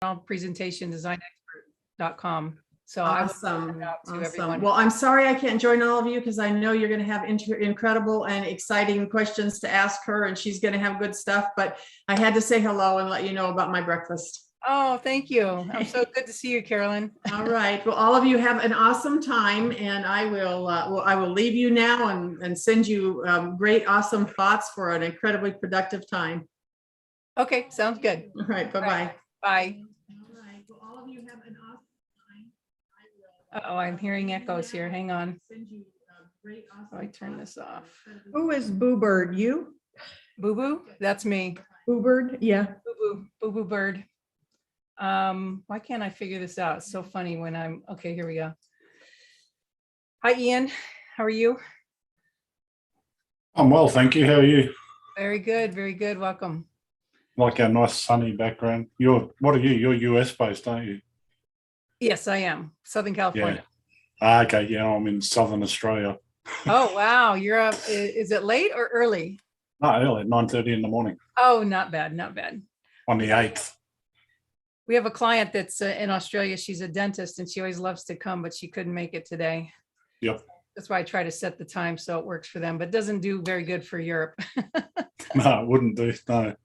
presentationdesignexpert.com. So awesome. I will Awesome. everyone. Well, I'm sorry I can't join all of you because I know you're going to have incredible and exciting questions to ask her, and she's going to have good stuff. But I had to say hello and let you know about my breakfast. Oh, thank you. I'm so good to see you, Carolyn. All right. Well, all of you have an awesome time, and I will leave you now and send you great, awesome thoughts for an incredibly productive time. Okay, sounds good. All right. Bye-bye. Bye. All right. Well, all of you have an awesome time. Uh-oh, I'm hearing echoes here. Hang on. Send you great, awesome. I turn this off. Who is Boo Bird? You? Boo Boo? That's me. Boo Bird? Yeah. Boo Boo. Boo Boo Bird. Why can't I figure this out? It's so funny when I'm okay. Here we go. Hi, Ian. How are you? I'm well, thank you. How are you? Very good. Very good. Welcome. Like our nice sunny background. What are you? You're US based, aren't you? Yes, I am. Southern California. Yeah. Okay. Yeah, I'm in Southern Australia. Oh, wow. You're up. Is it late or early? No, early, 9:30 in the morning. Oh, not bad. Not bad. On the 8th. We have a client that's in Australia. She's a dentist and she always loves to come, but she couldn't make it today. Yep. That's why I try to set the time so it works for them, but doesn't do very good for Europe. No, it wouldn't do. No.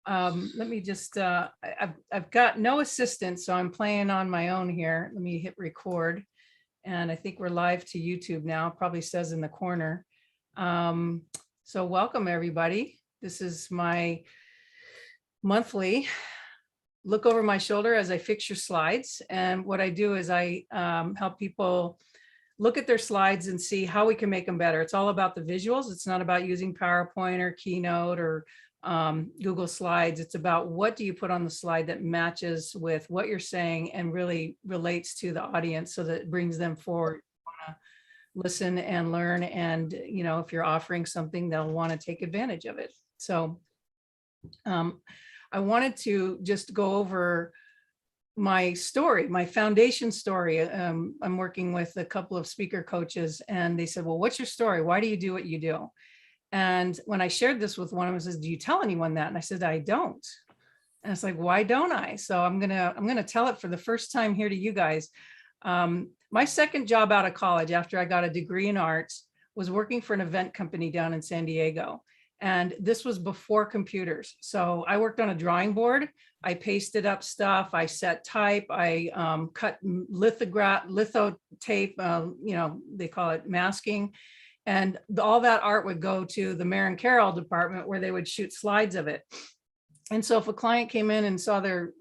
Let me just, I've got no assistant, so I'm playing on my own here. Let me hit record. And I think we're live to YouTube now, probably says in the corner. So welcome everybody. This is my monthly look over my shoulder as I fix your slides. And what I do is I help people look at their slides and see how we can make them better. It's all about the visuals. It's not about using PowerPoint or Keynote or Google Slides. It's about what do you put on the slide that matches with what you're saying and really relates to the audience so that it brings them forward. Listen and learn, and you know, if you're offering something, they'll want to take advantage of it. So I wanted to just go over my story, my foundation story. I'm working with a couple of speaker coaches and they said, well, what's your story? Why do you do what you do? And when I shared this with one of them, says, do you tell anyone that? And I said, I don't. And it's like, why don't I? So I'm gonna tell it for the first time here to you guys. My second job out of college after I got a degree in arts was working for an event company down in San Diego. And this was before computers. So I worked on a drawing board. I pasted up stuff. I set type. I cut litho tape, you know, they call it masking. And all that art would go to the Marin Carroll department where they would shoot slides of it. And so if a client came in and saw their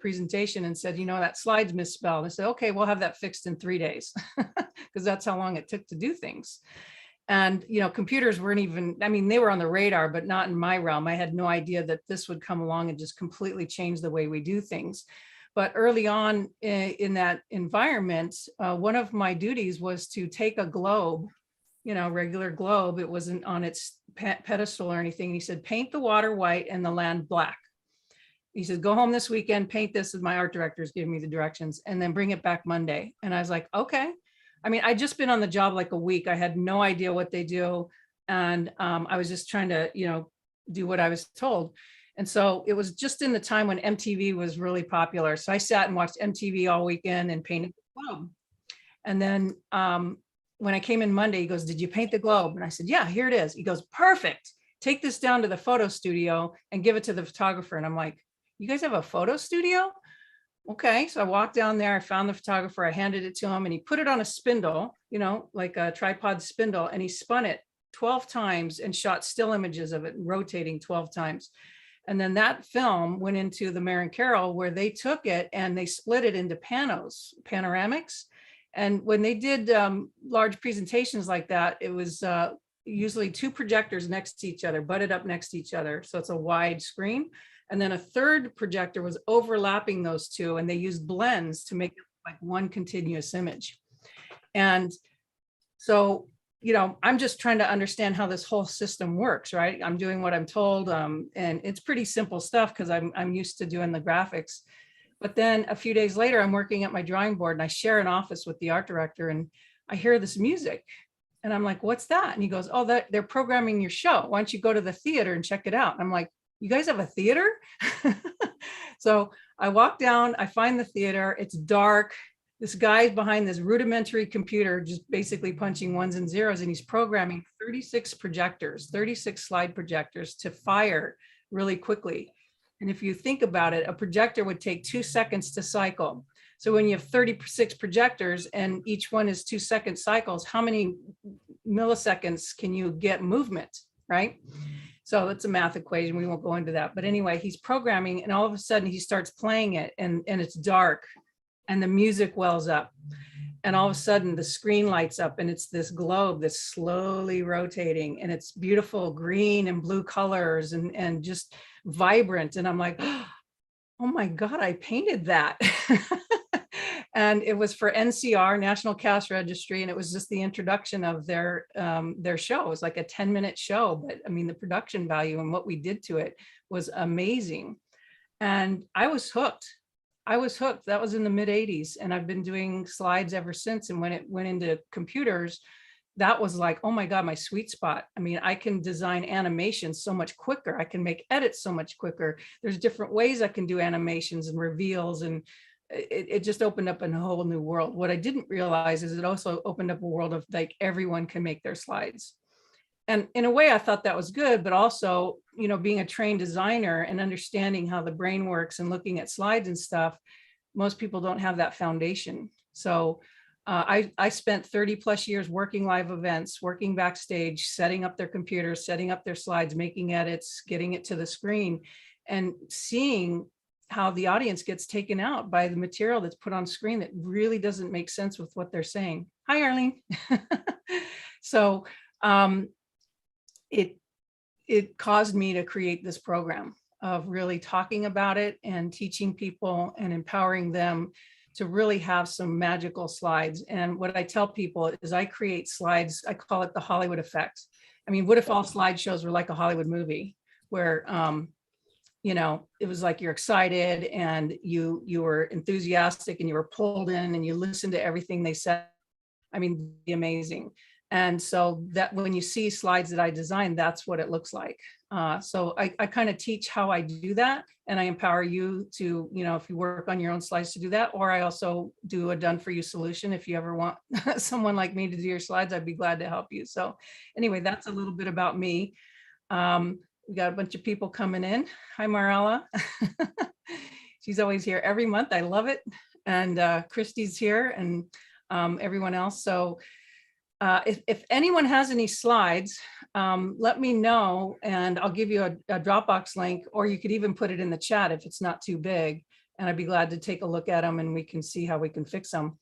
presentation and said, you know, that slide's misspelled, I said, okay, we'll have that fixed in 3 days because that's how long it took to do things. And, you know, computers weren't even, I mean, they were on the radar, but not in my realm. I had no idea that this would come along and just completely change the way we do things. But early on in that environment, one of my duties was to take a globe, you know, regular globe. It wasn't on its pedestal or anything. He said, paint the water white and the land black. He said, go home this weekend, paint this, as my art director is giving me the directions, and then bring it back Monday. And I was like, okay. I mean, I'd just been on the job like a week. I had no idea what they do. And I was just trying to, you know, do what I was told. And so it was just in the time when MTV was really popular. So I sat and watched MTV all weekend and painted the globe. And then when I came in Monday, he goes, did you paint the globe? And I said, yeah, here it is. He goes, perfect. Take this down to the photo studio and give it to the photographer. And I'm like, you guys have a photo studio? Okay, so I walked down there, I found the photographer, I handed it to him, and he put it on a spindle, you know, like a tripod spindle, and he spun it 12 times and shot still images of it, rotating 12 times. And then that film went into the Marin Carroll, where they took it and they split it into panoramics. And when they did large presentations like that, it was usually 2 projectors next to each other, butted up next to each other. So it's a wide screen. And then a third projector was overlapping those 2, and they used blends to make it like one continuous image. And so, you know, I'm just trying to understand how this whole system works, right? I'm doing what I'm told, and it's pretty simple stuff because I'm used to doing the graphics. But then a few days later, I'm working at my drawing board and I share an office with the art director, and I hear this music. And I'm like, what's that? And he goes, oh, they're programming your show. Why don't you go to the theater and check it out? And I'm like, you guys have a theater? So I walk down, I find the theater, it's dark. This guy's behind this rudimentary computer, just basically punching ones and zeros, and he's programming 36 projectors, 36 slide projectors to fire really quickly. And if you think about it, a projector would take 2 seconds to cycle. So when you have 36 projectors and each one is 2-second cycles, how many milliseconds can you get movement, right? So it's a math equation. We won't go into that. But anyway, he's programming and all of a sudden he starts playing it and it's dark and the music wells up. And all of a sudden the screen lights up and it's this globe that's slowly rotating and it's beautiful green and blue colors and just vibrant. And I'm like, oh my God, I painted that. And it was for NCR, National Cash Registry, and it was just the introduction of their show. It was like a 10-minute show, but I mean, the production value and what we did to it was amazing. And I was hooked. I was hooked. That was in the mid 80s. And I've been doing slides ever since. And when it went into computers, that was like, oh my God, my sweet spot. I mean, I can design animations so much quicker. I can make edits so much quicker. There's different ways I can do animations and reveals, and it just opened up a whole new world. What I didn't realize is it also opened up a world of like everyone can make their slides. And in a way, I thought that was good, but also, you know, being a trained designer and understanding how the brain works and looking at slides and stuff, most people don't have that foundation. So I spent 30 plus years working live events, working backstage, setting up their computers, setting up their slides, making edits, getting it to the screen, and seeing how the audience gets taken out by the material that's put on screen that really doesn't make sense with what they're saying. Hi, Arlene. So it caused me to create this program of really talking about it and teaching people and empowering them to really have some magical slides. And what I tell people is I create slides, I call it the Hollywood effect. I mean, what if all slideshows were like a Hollywood movie where, you know, it was like you're excited and you were enthusiastic and you were pulled in and you listened to everything they said. I mean, amazing. And so that when you see slides that I designed, that's what it looks like. So I kind of teach how I do that. And I empower you to, you know, if you work on your own slides to do that, or I also do a done for you solution. If you ever want someone like me to do your slides, I'd be glad to help you. So anyway, that's a little bit about me. We got a bunch of people coming in. Hi, Marella. She's always here every month. I love it. And Christy's here and everyone else. So if anyone has any slides, let me know and I'll give you a Dropbox link, or you could even put it in the chat if it's not too big. And I'd be glad to take a look at them and we can see how we can fix them.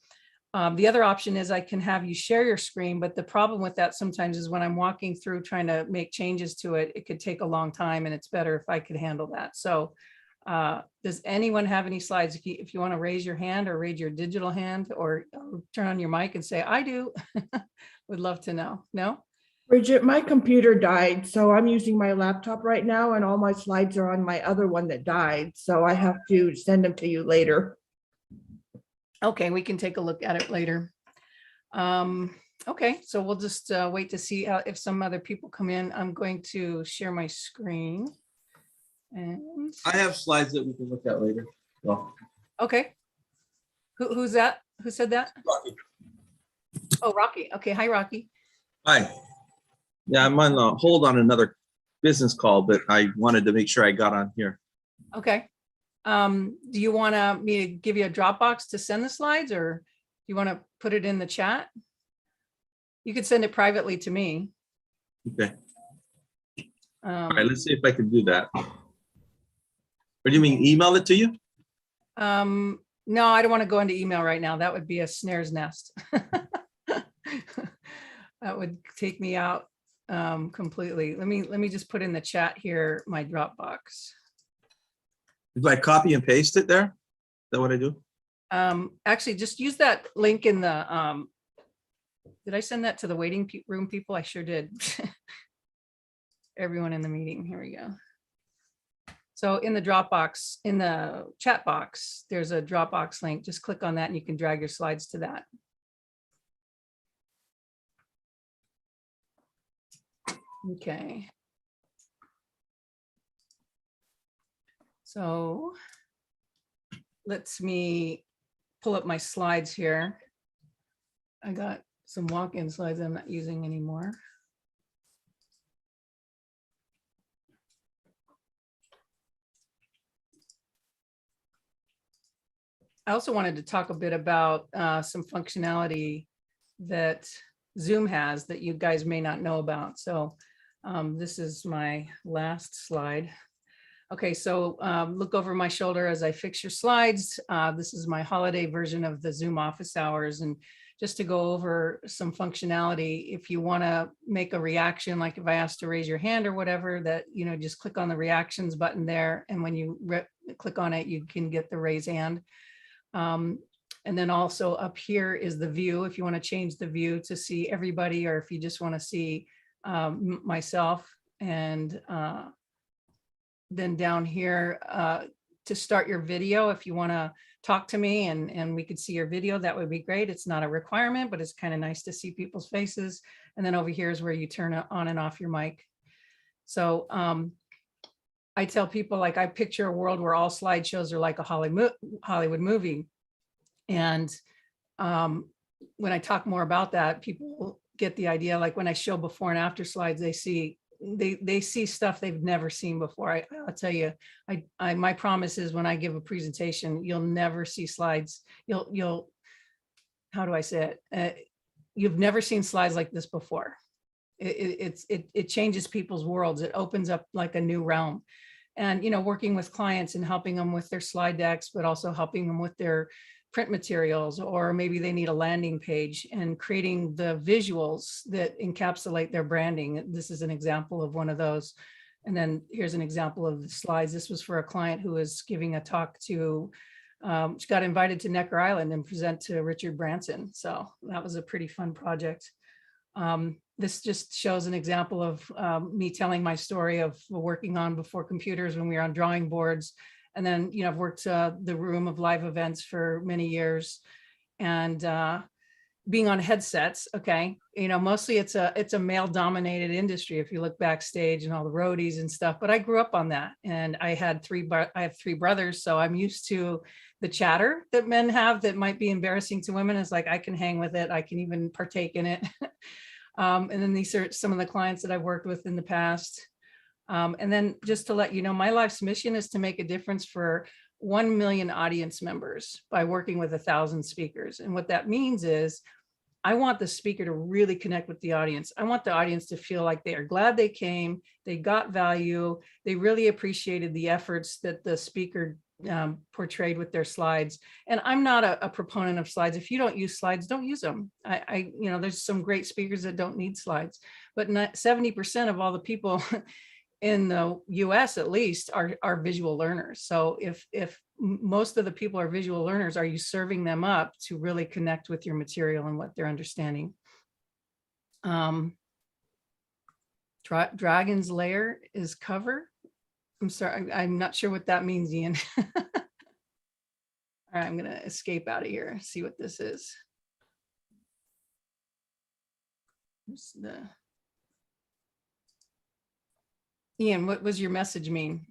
The other option is I can have you share your screen, but the problem with that sometimes is when I'm walking through trying to make changes to it, it could take a long time and it's better if I could handle that. So does anyone have any slides? If you want to raise your hand or raise your digital hand or turn on your mic and say, I do, would love to know. No? Bridget, my computer died, so I'm using my laptop right now and all my slides are on my other one that died. So I have to send them to you later. Okay, we can take a look at it later. Okay, so we'll just wait to see if some other people come in. I'm going to share my screen. And I have slides that we can look at later. Well, okay. Who's that? Who said that? Rocky. Oh, Rocky. Okay, hi, Rocky. Hi. Yeah, I'm on hold on another business call, but I wanted to make sure I got on here. Okay. Do you want me to give you a Dropbox to send the slides, or do you want to put it in the chat? You could send it privately to me. Okay. All right, let's see if I can do that. Or do you mean email it to you? No, I don't want to go into email right now. That would be a snare's nest. That would take me out completely. Let me just put in the chat here my Dropbox. Do I copy and paste it there? Is that what I do? Actually, just use that link in the, did I send that to the waiting room people? I sure did. Everyone in the meeting, here we go. So in the Dropbox, in the chat box, there's a Dropbox link. Just click on that and you can drag your slides to that. Okay. lets me pull up my slides here. I got some walk-in slides I'm not using anymore. I also wanted to talk a bit about some functionality that Zoom has that you guys may not know about. So this is my last slide. Okay, so look over my shoulder as I fix your slides. This is my holiday version of the Zoom office hours. And just to go over some functionality, if you want to make a reaction, like if I asked to raise your hand or whatever, that, you know, just click on the reactions button there. And when you click on it, you can get the raise hand. And then also up here is the view. If you want to change the view to see everybody, or if you just want to see myself, and then down here to start your video, if you want to talk to me and we could see your video, that would be great. It's not a requirement, but it's kind of nice to see people's faces. And then over here is where you turn on and off your mic. So I tell people, like, I picture a world where all slideshows are like a Hollywood movie. And when I talk more about that, people get the idea. Like when I show before and after slides, they see stuff they've never seen before. I'll tell you, my promise is when I give a presentation, you'll never see slides. You'll how do I say it? You've never seen slides like this before. It changes people's worlds. It opens up like a new realm. And, you know, working with clients and helping them with their slide decks, but also helping them with their print materials, or maybe they need a landing page, and creating the visuals that encapsulate their branding. This is an example of one of those. And then here's an example of the slides. This was for a client who was giving a talk to, she got invited to Necker Island and present to Richard Branson. So that was a pretty fun project. This just shows an example of me telling my story of working on before computers when we were on drawing boards. And then, you know, I've worked the room of live events for many years, and being on headsets. Okay, you know, mostly it's a male dominated industry if you look backstage and all the roadies and stuff. But I grew up on that, and I have three brothers, so I'm used to the chatter that men have that might be embarrassing to women. Is like, I can hang with it. I can even partake in it. And then these are some of the clients that I've worked with in the past. And then just to let you know, my life's mission is to make a difference for 1 million audience members by working with 1,000 speakers. And what that means is I want the speaker to really connect with the audience. I want the audience to feel like they are glad they came, they got value, they really appreciated the efforts that the speaker portrayed with their slides. And I'm not a proponent of slides. If you don't use slides, don't use them. You know, there's some great speakers that don't need slides, but 70% of all the people in the US at least are visual learners. So if most of the people are visual learners, are you serving them up to really connect with your material and what they're understanding? Dragon's lair is cover. I'm sorry, I'm not sure what that means, Ian. All right, I'm gonna escape out of here, see what this is. Ian, what was your message mean?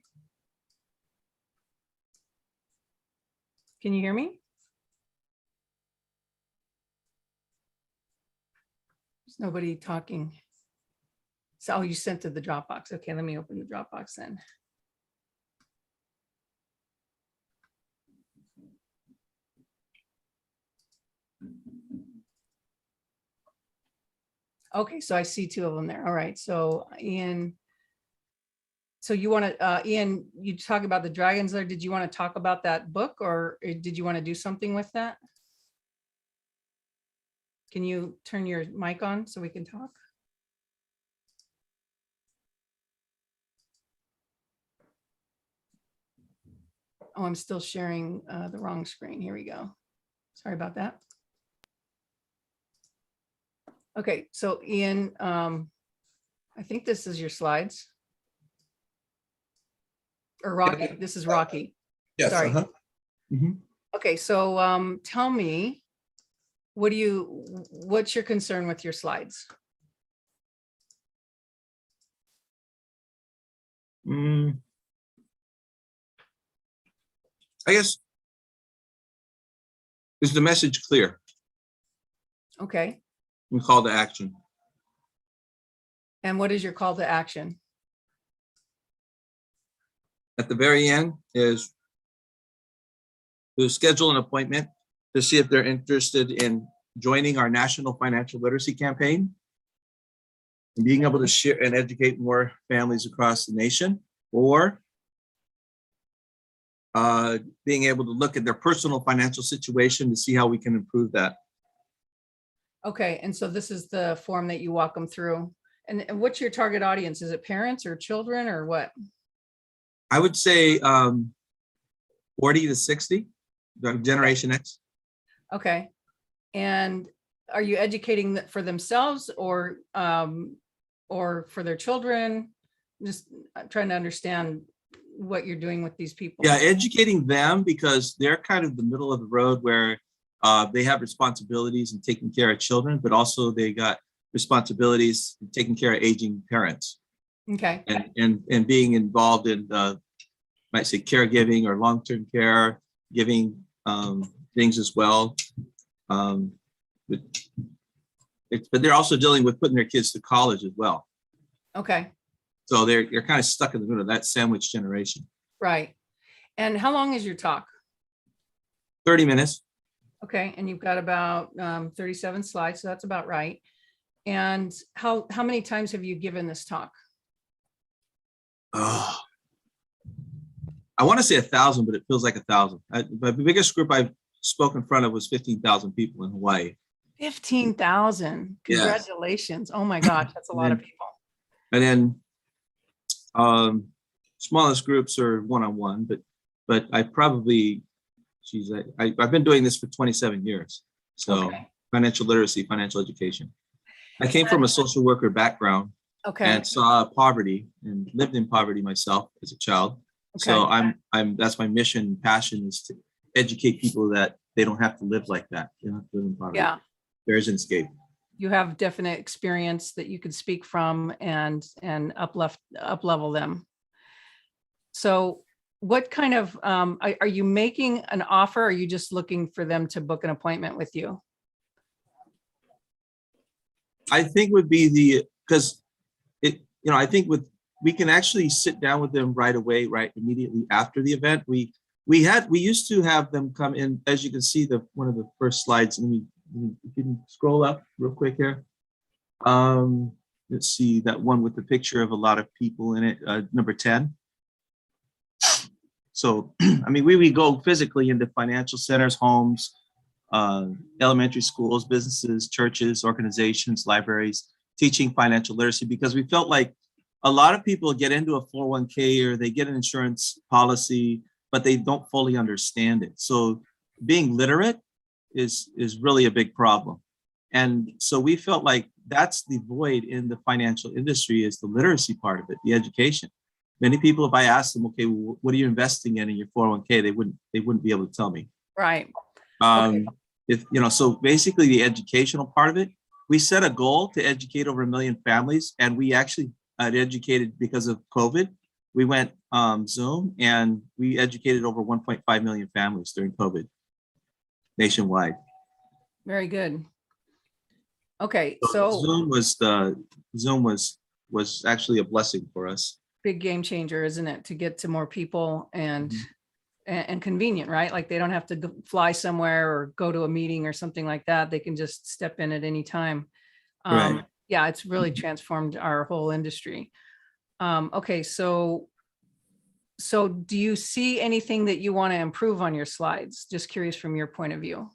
Can you hear me? There's nobody talking. So, oh, you sent to the Dropbox. Okay, let me open the Dropbox then. Okay, so I see two of them there. All right, so Ian, so you want to, Ian, you talk about the dragons there. Did you want to talk about that book, or did you want to do something with that? Can you turn your mic on so we can talk? Oh, I'm still sharing the wrong screen. Here we go. Sorry about that. Okay, so Ian, I think this is your slides. Or Rocky, Yeah. this is Rocky. Yes. Sorry. Mhm. Okay, so tell me, what's your concern with your slides? I guess Is the message clear? Okay. We call to action. And what is your call to action? At the very end is to schedule an appointment to see if they're interested in joining our national financial literacy campaign and being able to share and educate more families across the nation, or being able to look at their personal financial situation to see how we can improve that. Okay, and so this is the form that you walk them through. And what's your target audience? Is it parents or children or what? I would say 40 to 60, Generation X. Okay. And are you educating for themselves or for their children? Just trying to understand what you're doing with these people. Yeah, educating them because they're kind of the middle of the road where they have responsibilities in taking care of children, but also they got responsibilities in taking care of aging parents. Okay. And being involved in might say caregiving or long-term care, giving things as well. But they're also dealing with putting their kids to college as well. Okay. So you're kind of stuck in the middle of that sandwich generation. Right. And how long is your talk? 30 minutes. Okay. And you've got about 37 slides, so that's about right. And how many times have you given this talk? Oh, I want to say 1,000, but it feels like 1,000. The biggest group I've spoken in front of was 15,000 people in Hawaii. 15,000. Yes. Congratulations. Oh my gosh, that's a lot of people. And then smallest groups are one-on-one, but I probably, I've been doing this for 27 years. So Okay. Financial literacy, financial education. I came from a social worker background Okay. and saw poverty and lived in poverty myself as a child. Okay. So that's my mission and passion is to educate people that they don't have to live like that. They don't have to live in poverty. Yeah. There is an escape. You have definite experience that you could speak from and up level them. So what kind of, are you making an offer? Or are you just looking for them to book an appointment with you? I think would be because I think we can actually sit down with them right away, right immediately after the event. We used to have them come in, as you can see, one of the first slides. You can scroll up real quick here. Let's see that one with the picture of a lot of people in it, number 10. So, I mean, we go physically into financial centers, homes, elementary schools, businesses, churches, organizations, libraries, teaching financial literacy, because we felt like a lot of people get into a 401k or they get an insurance policy, but they don't fully understand it. So being literate is really a big problem. And so we felt like that's the void in the financial industry, is the literacy part of it, the education. Many people, if I asked them, okay, well, what are you investing in your 401k? They wouldn't be able to tell me. Right. Okay. So basically the educational part of it, we set a goal to educate over 1 million families, and we actually educated because of COVID. We went Zoom and we educated over 1.5 million families during COVID nationwide. Very good. Okay, so Zoom was actually a blessing for us. big game changer, isn't it? To get to more people and convenient, right? Like they don't have to fly somewhere or go to a meeting or something like that. They can just step in at any time. Right. Yeah, it's really transformed our whole industry. Okay, so do you see anything that you want to improve on your slides? Just curious from your point of view.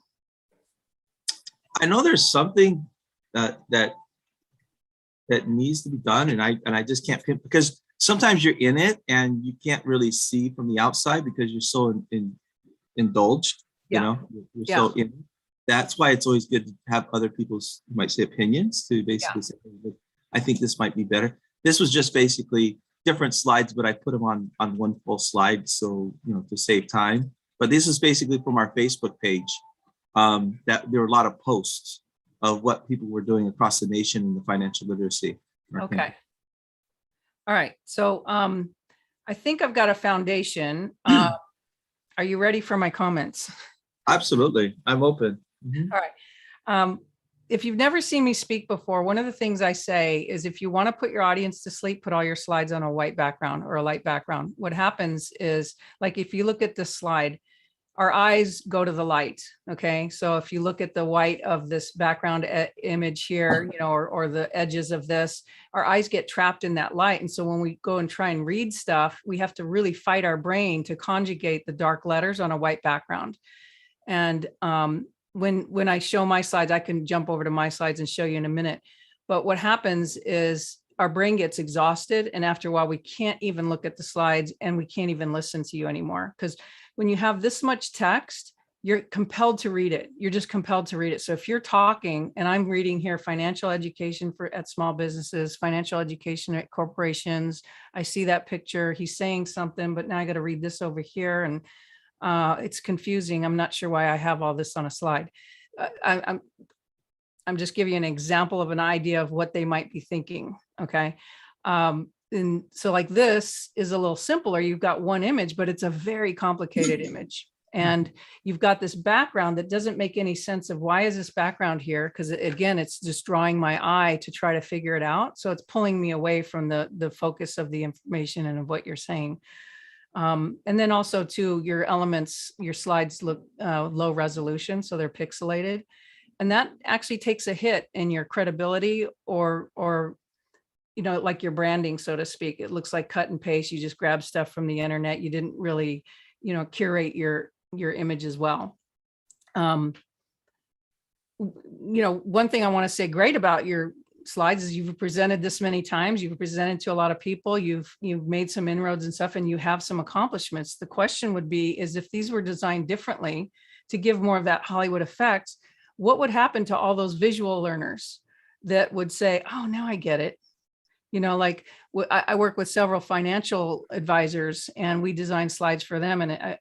I know there's something that needs to be done, and I just can't pinpoint, because sometimes you're in it and you can't really see from the outside because you're so indulged. Yeah. You're so in it. That's why it's always good to have other people's, you might say, opinions to basically say, I think this might be better. This was just basically different slides, but I put them on one full slide, so to save time. But this is basically from our Facebook page. That there were a lot of posts of what people were doing across the nation in the financial literacy. Okay. All right. So I think I've got a foundation. Are you ready for my comments? Absolutely. I'm open. Mhm. All right. If you've never seen me speak before, one of the things I say is if you want to put your audience to sleep, put all your slides on a white background or a light background. What happens is, like, if you look at this slide, our eyes go to the light. Okay. So if you look at the white of this background image here, or the edges of this, our eyes get trapped in that light. And so when we go and try and read stuff, we have to really fight our brain to conjugate the dark letters on a white background. And when I show my slides, I can jump over to my slides and show you in a minute. But what happens is our brain gets exhausted. And after a while, we can't even look at the slides and we can't even listen to you anymore. Because when you have this much text, you're compelled to read it. You're just compelled to read it. So if you're talking, and I'm reading here, financial education at small businesses, financial education at corporations, I see that picture, he's saying something, but now I got to read this over here. And it's confusing. I'm not sure why I have all this on a slide. I'm just giving you an example of an idea of what they might be thinking. Okay. And so like this is a little simpler. You've got one image, but it's a very complicated image. And you've got this background that doesn't make any sense of why is this background here? Because again, it's just drawing my eye to try to figure it out. So it's pulling me away from the focus of the information and of what you're saying. And then also too, your elements, your slides look low resolution, so they're pixelated. And that actually takes a hit in your credibility or like your branding, so to speak. It looks like cut and paste. You just grab stuff from the internet. You didn't really, curate your image as well. One thing I want to say great about your slides is you've presented this many times. You've presented to a lot of people. You've made some inroads and stuff, and you have some accomplishments. The question would be, is if these were designed differently to give more of that Hollywood effect, what would happen to all those visual learners that would say, oh, now I get it. Like I work with several financial advisors and we design slides for them. And,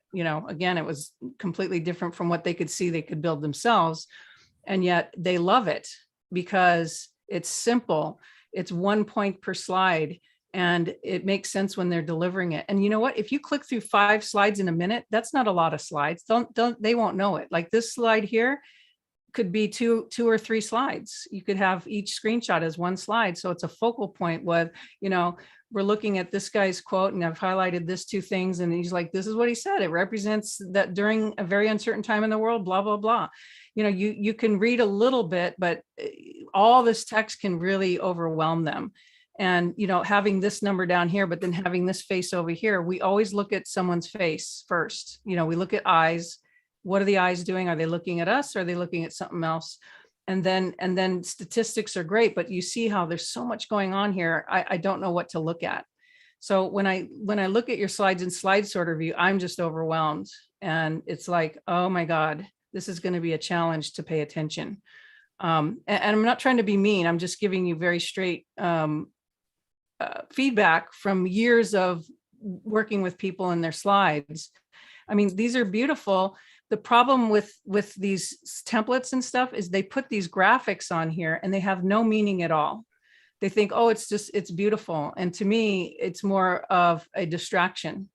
again, it was completely different from what they could see they could build themselves. And yet they love it because it's simple. It's 1 point per slide and it makes sense when they're delivering it. And you know what, if you click through 5 slides in a minute, that's not a lot of slides. They won't know it. Like this slide here could be two or 3 slides. You could have each screenshot as 1 slide. So it's a focal point with, we're looking at this guy's quote and I've highlighted this 2 things. And he's like, this is what he said. It represents that during a very uncertain time in the world, blah, blah, blah. You can read a little bit, but all this text can really overwhelm them. And, having this number down here, but then having this face over here, we always look at someone's face first. We look at eyes. What are the eyes doing? Are they looking at us? Or are they looking at something else? And then statistics are great, but you see how there's so much going on here. I don't know what to look at. So when I look at your slides in slide sorter view, I'm just overwhelmed. And it's like, oh my God, this is going to be a challenge to pay attention. And I'm not trying to be mean. I'm just giving you very straight feedback from years of working with people in their slides. I mean, these are beautiful. The problem with these templates and stuff is they put these graphics on here and they have no meaning at all. They think, oh, it's beautiful. And to me, it's more of a distraction.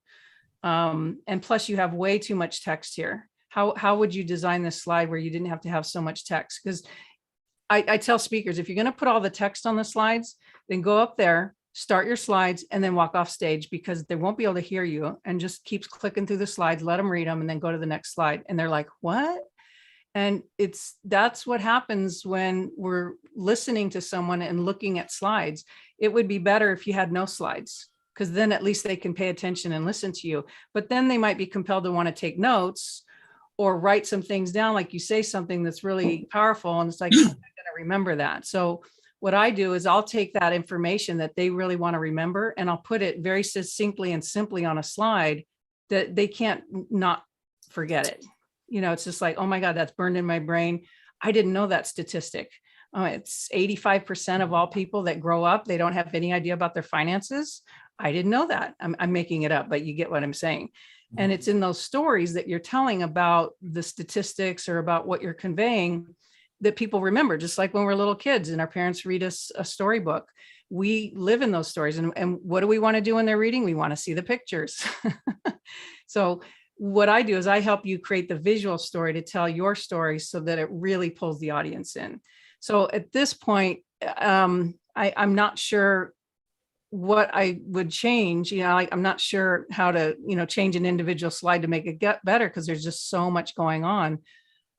And plus you have way too much text here. How would you design this slide where you didn't have to have so much text? Because I tell speakers, if you're going to put all the text on the slides, then go up there, start your slides, and then walk off stage, because they won't be able to hear you, and just keeps clicking through the slides, let them read them, and then go to the next slide. And they're like, what? And that's what happens when we're listening to someone and looking at slides. It would be better if you had no slides, because then at least they can pay attention and listen to you. But then they might be compelled to want to take notes or write some things down, like you say something that's really powerful, and it's like, I'm not going to remember that. So what I do is I'll take that information that they really want to remember, and I'll put it very succinctly and simply on a slide that they can't not forget it. It's just like, oh my God, that's burned in my brain. I didn't know that statistic. It's 85% of all people that grow up, they don't have any idea about their finances. I didn't know that. I'm making it up, but you get what I'm saying. And it's in those stories that you're telling about the statistics or about what you're conveying that people remember, just like when we're little kids and our parents read us a storybook. We live in those stories. And what do we want to do when they're reading? We want to see the pictures. So what I do is I help you create the visual story to tell your story so that it really pulls the audience in. So at this point, I'm not sure what I would change. I'm not sure how to, change an individual slide to make it get better because there's just so much going on.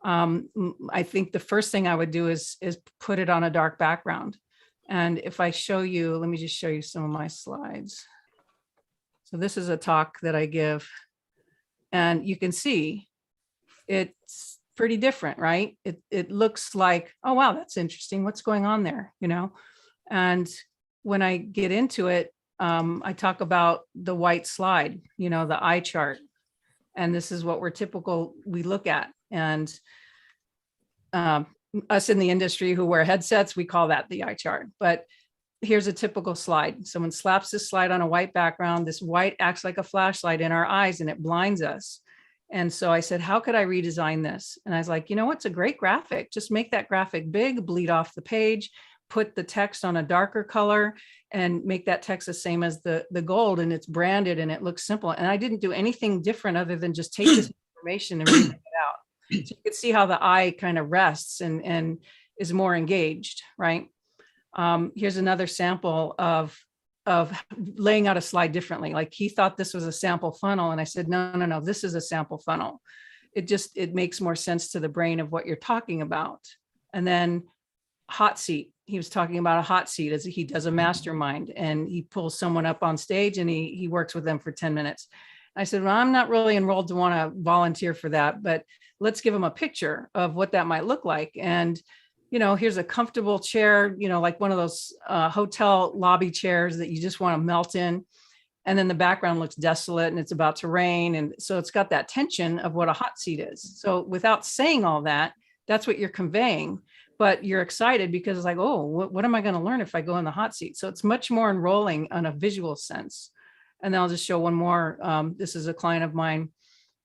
I think the first thing I would do is put it on a dark background. And if I show you, let me just show you some of my slides. So this is a talk that I give. And you can see it's pretty different, right? It looks like, oh, wow, that's interesting. What's going on there? And when I get into it, I talk about the white slide, the eye chart. And this is what we look at. And us in the industry who wear headsets, we call that the eye chart. But here's a typical slide. Someone slaps this slide on a white background. This white acts like a flashlight in our eyes and it blinds us. And so I said, how could I redesign this? And I was like, it's a great graphic. Just make that graphic big, bleed off the page, put the text on a darker color and make that text the same as the gold, and it's branded and it looks simple. And I didn't do anything different other than just take this information and read it out. So you can see how the eye kind of rests and is more engaged, right? Here's another sample of laying out a slide differently. Like he thought this was a sample funnel. And I said, no, this is a sample funnel. It makes more sense to the brain of what you're talking about. And then hot seat. He was talking about a hot seat as he does a mastermind and he pulls someone up on stage and he works with them for 10 minutes. I said, well, I'm not really enrolled to want to volunteer for that, but let's give them a picture of what that might look like. And, here's a comfortable chair, like one of those hotel lobby chairs that you just want to melt in. And then the background looks desolate and it's about to rain. And so it's got that tension of what a hot seat is. So without saying all that, that's what you're conveying. But you're excited because it's like, oh, what am I going to learn if I go in the hot seat? So it's much more enrolling on a visual sense. And then I'll just show one more. This is a client of mine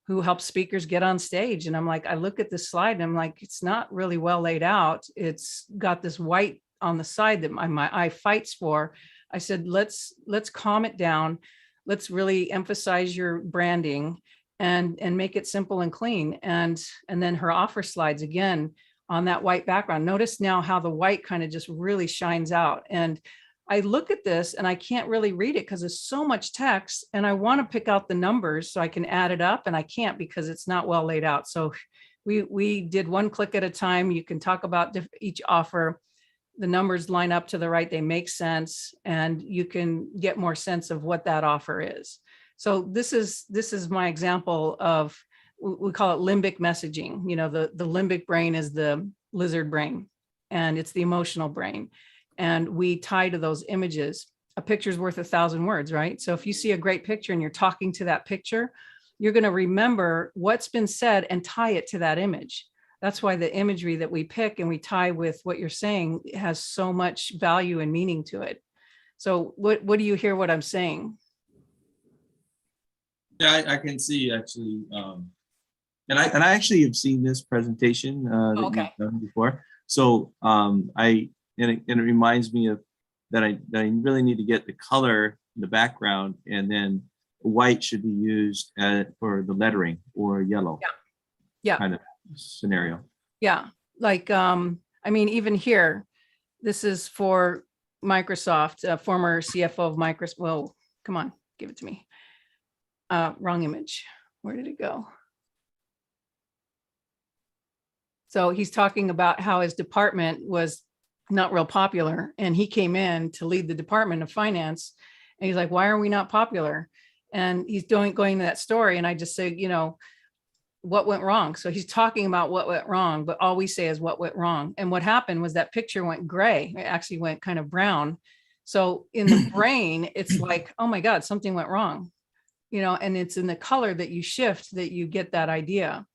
who helps speakers get on stage. And I'm like, I look at this slide and I'm like, it's not really well laid out. It's got this white on the side that my eye fights for. I said, let's calm it down. Let's really emphasize your branding and make it simple and clean. And then her offer slides again, on that white background. Notice now how the white kind of just really shines out. And I look at this and I can't really read it because there's so much text and I want to pick out the numbers so I can add it up and I can't because it's not well laid out. So we did one click at a time. You can talk about each offer. The numbers line up to the right, they make sense, and you can get more sense of what that offer is. So this is my example of, we call it limbic messaging. The limbic brain is the lizard brain and it's the emotional brain. And we tie to those images. A picture's worth 1,000 words, right? So if you see a great picture and you're talking to that picture, you're going to remember what's been said and tie it to that image. That's why the imagery that we pick and we tie with what you're saying has so much value and meaning to it. So what do you hear what I'm saying? Yeah, I can see actually. And I actually have seen this presentation that Okay. you've done before. So it reminds me of that I really need to get the color in the background, and then white should be used for the lettering, or yellow. Yeah. Kind of scenario. Yeah. Like, even here, this is for Microsoft, former CFO of Microsoft. Whoa, come on, give it to me. Wrong image. Where did it go? So he's talking about how his department was not real popular and he came in to lead the Department of Finance. And he's like, why are we not popular? And he's going to that story. And I just say, what went wrong? So he's talking about what went wrong, but all we say is what went wrong. And what happened was that picture went gray. It actually went kind of brown. So in the brain, it's like, oh my God, something went wrong, and it's in the color that you shift that you get that idea.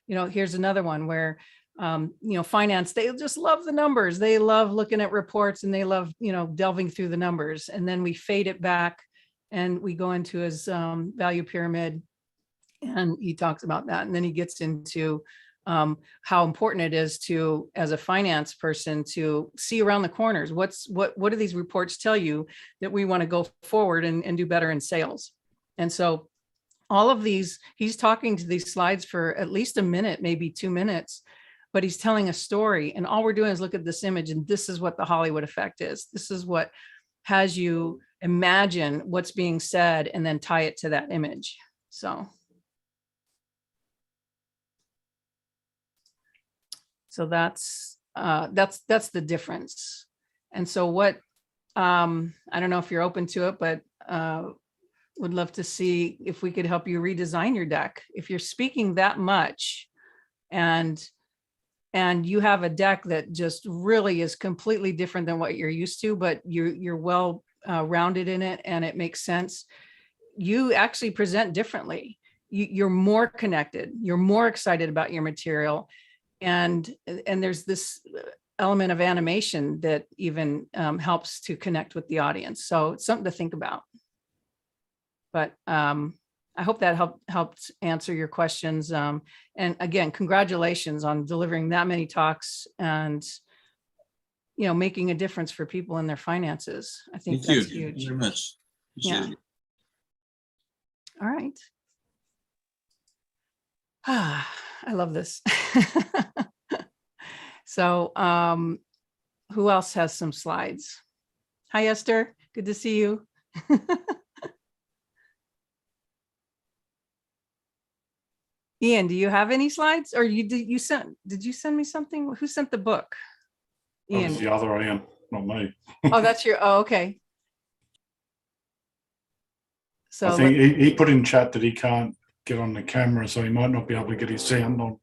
Here's another one where finance, they just love the numbers. They love looking at reports and they love, delving through the numbers. And then we fade it back and we go into his value pyramid and he talks about that. And then he gets into how important it is to, as a finance person, to see around the corners. What do these reports tell you that we want to go forward and do better in sales? And so all of these, he's talking to these slides for at least a minute, maybe 2 minutes, but he's telling a story. And all we're doing is look at this image, and this is what the Hollywood effect is. This is what has you imagine what's being said and then tie it to that image. So that's the difference. And so what, I don't know if you're open to it, but would love to see if we could help you redesign your deck. If you're speaking that much and you have a deck that just really is completely different than what you're used to, but you're well rounded in it and it makes sense, you actually present differently. You're more connected, you're more excited about your material. And there's this element of animation that even helps to connect with the audience. So it's something to think about. But I hope that helped answer your questions. And again, congratulations on delivering that many talks and, you know, making a difference for people in their finances. I think Thank that's you. huge. Thank you very much. Yeah. Appreciate it. All right. I love this. So who else has some slides? Hi, Esther. Good to see you. Ian, do you have any slides, or did you send me something? Who sent the book? That was Ian. the other Ian, not me. Oh, that's your, oh, okay. So I think he put in chat that he can't get on the camera, so he might not be able to get his sound on.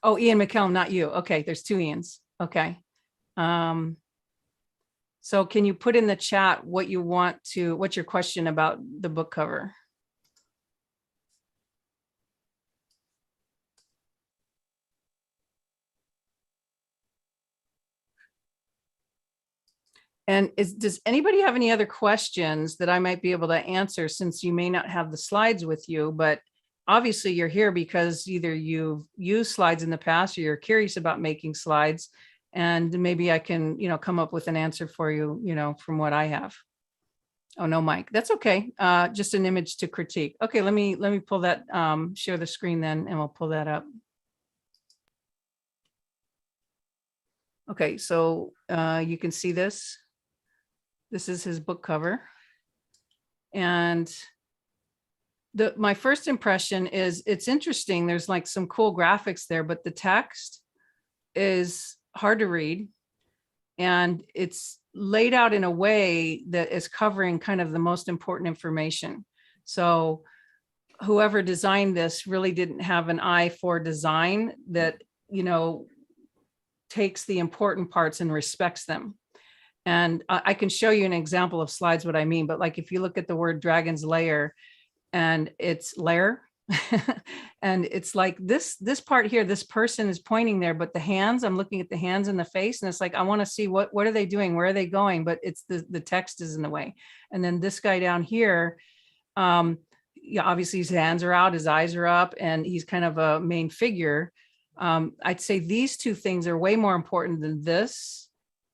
oh, Ian McKellum, not you. Okay, there's two Ians. Okay. So can you put in the chat what you want to, what's your question about the book cover? And does anybody have any other questions that I might be able to answer, since you may not have the slides with you, but obviously you're here because either you've used slides in the past or you're curious about making slides, and maybe I can, you know, come up with an answer for you, you know, from what I have. Oh, no, Mike, that's okay. Just an image to critique. Okay, let me pull that, share the screen then, and we'll pull that up. Okay, so you can see this. This is his book cover. And my first impression is it's interesting. There's like some cool graphics there, but the text is hard to read. And it's laid out in a way that is covering kind of the most important information. So whoever designed this really didn't have an eye for design that, you know, takes the important parts and respects them. And I can show you an example of slides, what I mean, but like if you look at the word Dragon's Lair, and it's lair, and it's like this part here, this person is pointing there, but the hands, I'm looking at the hands and the face, and it's like, I want to see what are they doing? Where are they going? But it's the text is in the way. And then this guy down here, yeah, obviously his hands are out, his eyes are up, and he's kind of a main figure. I'd say these two things are way more important than this.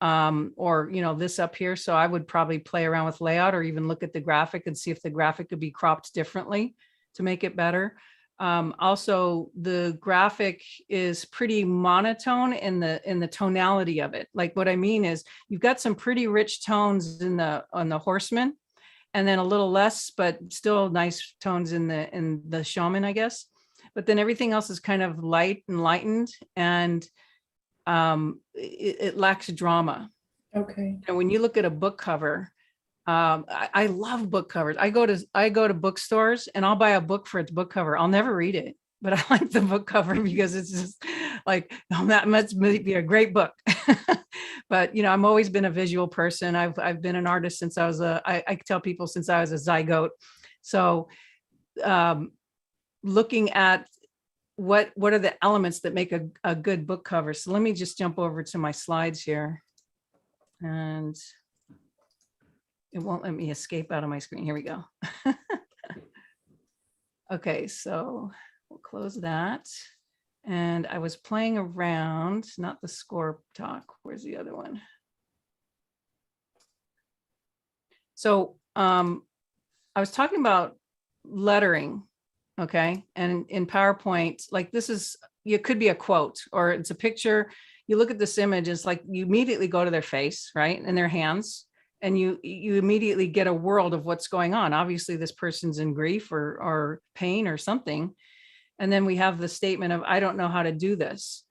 Or, you know, this up here. So I would probably play around with layout, or even look at the graphic and see if the graphic could be cropped differently to make it better. Also, the graphic is pretty monotone in the tonality of it. Like what I mean is you've got some pretty rich tones on the horseman, and then a little less, but still nice tones in the shaman, I guess. But then everything else is kind of light and lightened, and it lacks drama. Okay. And when you look at a book cover, I love book covers. I go to bookstores and I'll buy a book for its book cover. I'll never read it, but I like the book cover because it's just like, oh, that must be a great book. But, you know, I've always been a visual person. I've been an artist since I was I tell people since I was a zygote. So looking at what are the elements that make a good book cover. So let me just jump over to my slides here, and it won't let me escape out of my screen. Here we go. Okay, so we'll close that. And I was playing around, not the score talk. Where's the other one? So I was talking about lettering. Okay. And in PowerPoint, like this is, it could be a quote or it's a picture. You look at this image, it's like you immediately go to their face, right? And their hands, and you immediately get a world of what's going on. Obviously, this person's in grief or pain or something. And then we have the statement of, I don't know how to do this.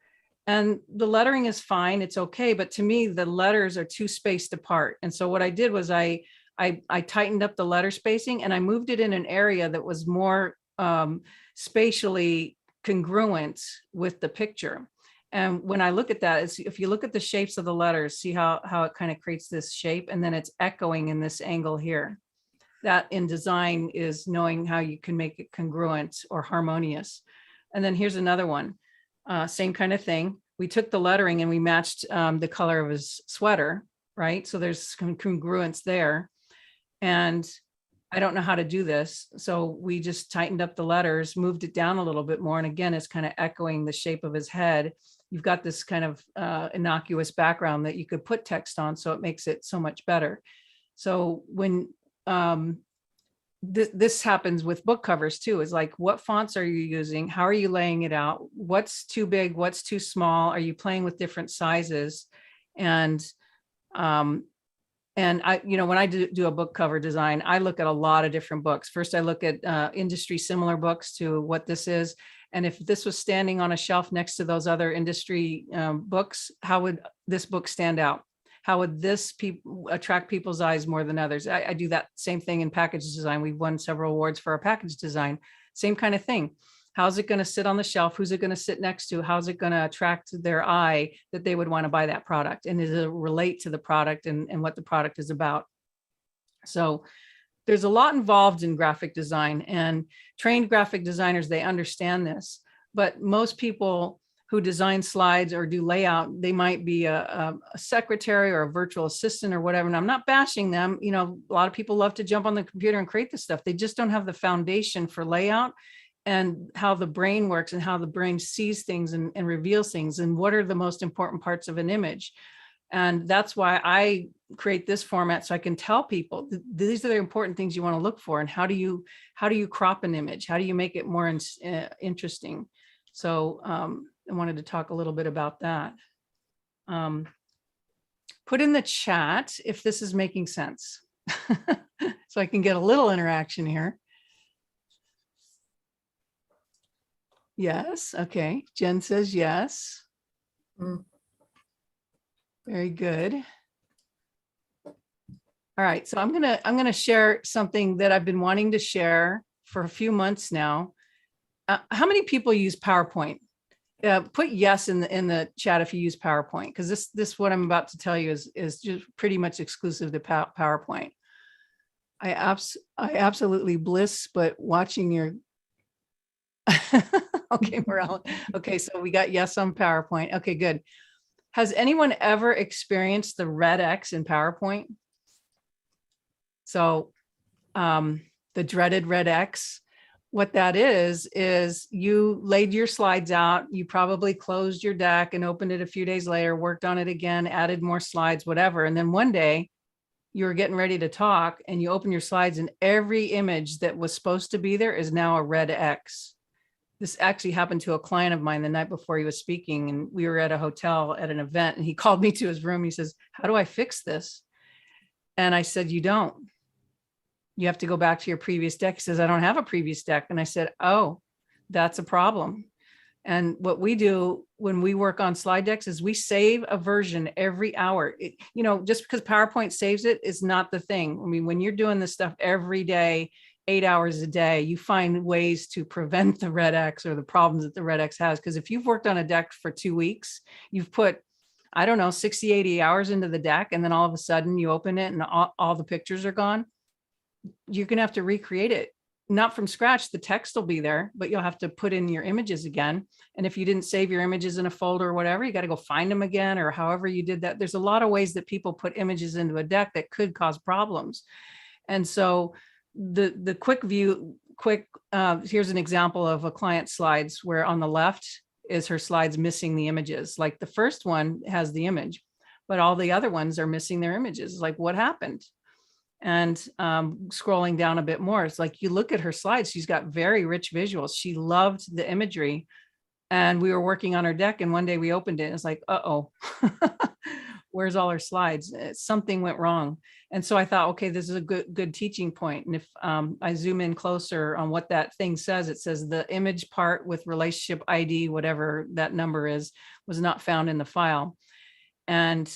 And the lettering is fine, it's okay. But to me, the letters are too spaced apart. And so what I did was I tightened up the letter spacing and I moved it in an area that was more spatially congruent with the picture. And when I look at that, it's, if you look at the shapes of the letters, see how it kind of creates this shape, and then it's echoing in this angle here. That in design is knowing how you can make it congruent or harmonious. And then here's another one, same kind of thing. We took the lettering and we matched the color of his sweater, right? So there's congruence there. And I don't know how to do this. So we just tightened up the letters, moved it down a little bit more. And again, it's kind of echoing the shape of his head. You've got this kind of innocuous background that you could put text on, so it makes it so much better. So when this happens with book covers too, is like, what fonts are you using? How are you laying it out? What's too big? What's too small? Are you playing with different sizes? And I, when I do a book cover design, I look at a lot of different books. First, I look at industry similar books to what this is. And if this was standing on a shelf next to those other industry books, how would this book stand out? How would this attract people's eyes more than others? I do that same thing in package design. We've won several awards for our package design. Same kind of thing. How's it going to sit on the shelf? Who's it going to sit next to? How's it going to attract their eye that they would want to buy that product? And does it relate to the product and what the product is about? So there's a lot involved in graphic design, and trained graphic designers, they understand this. But most people who design slides or do layout, they might be a secretary or a virtual assistant or whatever. And I'm not bashing them. A lot of people love to jump on the computer and create this stuff. They just don't have the foundation for layout and how the brain works and how the brain sees things and reveals things and what are the most important parts of an image. And that's why I create this format, so I can tell people these are the important things you want to look for, and how do you crop an image? How do you make it more interesting? So I wanted to talk a little bit about that. Put in the chat if this is making sense, so I can get a little interaction here. Yes. Okay. Jen says yes. Very good. All right. So I'm gonna share something that I've been wanting to share for a few months now. How many people use PowerPoint? Put yes in the chat if you use PowerPoint, because this what I'm about to tell you is just pretty much exclusive to PowerPoint. I absolutely bliss, but watching your okay, Morel. Okay, so we got yes on PowerPoint. Okay, good. Has anyone ever experienced the red X in PowerPoint? So the dreaded red X, what that is you laid your slides out, you probably closed your deck and opened it a few days later, worked on it again, added more slides, whatever. And then one day you were getting ready to talk and you open your slides and every image that was supposed to be there is now a red X. This actually happened to a client of mine the night before he was speaking, and we were at a hotel at an event, and he called me to his room. He says, how do I fix this? And I said, you don't. You have to go back to your previous deck. He says, I don't have a previous deck. And I said, oh, that's a problem. And what we do when we work on slide decks is we save a version every hour. Just because PowerPoint saves it is not the thing. I mean, when you're doing this stuff every day, 8 hours a day, you find ways to prevent the red X or the problems that the red X has. Because if you've worked on a deck for 2 weeks, you've put, I don't know, 60, 80 hours into the deck, and then all of a sudden you open it and all the pictures are gone. You're going to have to recreate it. Not from scratch, the text will be there, but you'll have to put in your images again. And if you didn't save your images in a folder or whatever, you got to go find them again, or however you did that. There's a lot of ways that people put images into a deck that could cause problems. And so the here's an example of a client's slides where on the left is her slides missing the images. Like the first one has the image, but all the other ones are missing their images. Like, what happened? And scrolling down a bit more, it's like you look at her slides, she's got very rich visuals. She loved the imagery. And we were working on her deck, and one day we opened it and it's like, uh-oh, where's all her slides? Something went wrong. And so I thought, okay, this is a good teaching point. And if I zoom in closer on what that thing says, it says the image part with relationship ID, whatever that number is, was not found in the file. And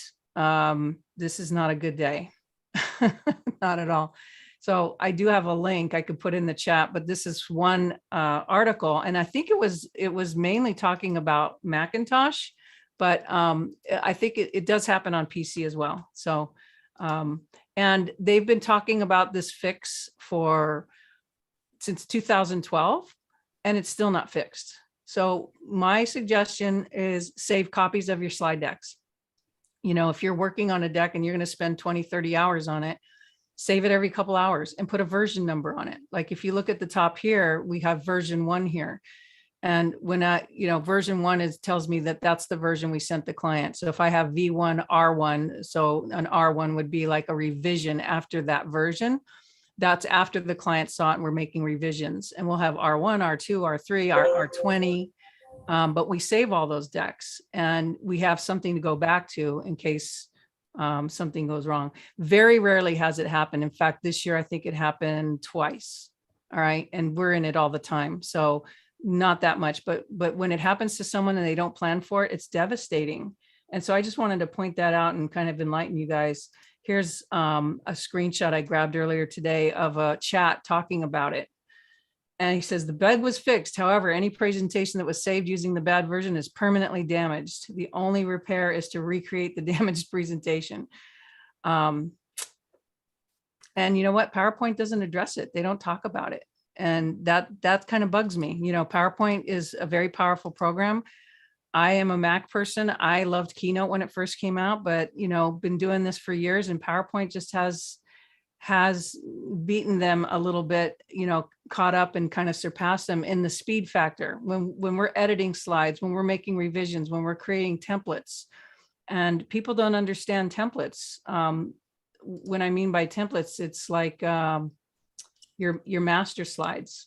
this is not a good day. Not at all. So I do have a link I could put in the chat, but this is one article, and I think it was mainly talking about Macintosh, but I think it does happen on PC as well. So, and they've been talking about this fix since 2012, and it's still not fixed. So my suggestion is save copies of your slide decks. You know, if you're working on a deck and you're going to spend 20, 30 hours on it, save it every couple hours and put a version number on it. Like if you look at the top here, we have version 1 here. And when version 1 tells me that that's the version we sent the client. So if I have V1 R1, so an R1 would be like a revision after that version. That's after the client saw it and we're making revisions. And we'll have R1, R2, R3, R20. But we save all those decks and we have something to go back to in case something goes wrong. Very rarely has it happened. In fact, this year, I think it happened twice. All right. And we're in it all the time. So not that much, but when it happens to someone and they don't plan for it, it's devastating. And so I just wanted to point that out and kind of enlighten you guys. Here's a screenshot I grabbed earlier today of a chat talking about it. And he says, the bug was fixed. However, any presentation that was saved using the bad version is permanently damaged. The only repair is to recreate the damaged presentation. And you know what? PowerPoint doesn't address it. They don't talk about it. And that kind of bugs me. You know, PowerPoint is a very powerful program. I am a Mac person. I loved Keynote when it first came out, but, you know, been doing this for years and PowerPoint just has beaten them a little bit, you know, caught up and kind of surpassed them in the speed factor. When we're editing slides, when we're making revisions, when we're creating templates, and people don't understand templates. When I mean by templates, it's like your master slides.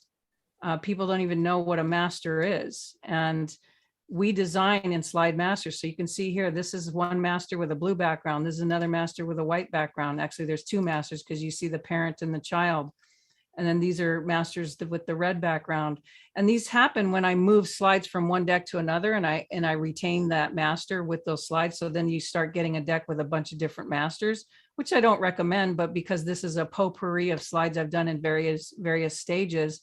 People don't even know what a master is. And we design in slide master. So you can see here, this is one master with a blue background. This is another master with a white background. Actually, there's two masters because you see the parent and the child. And then these are masters with the red background. And these happen when I move slides from one deck to another and I retain that master with those slides. So then you start getting a deck with a bunch of different masters, which I don't recommend, but because this is a potpourri of slides I've done in various stages,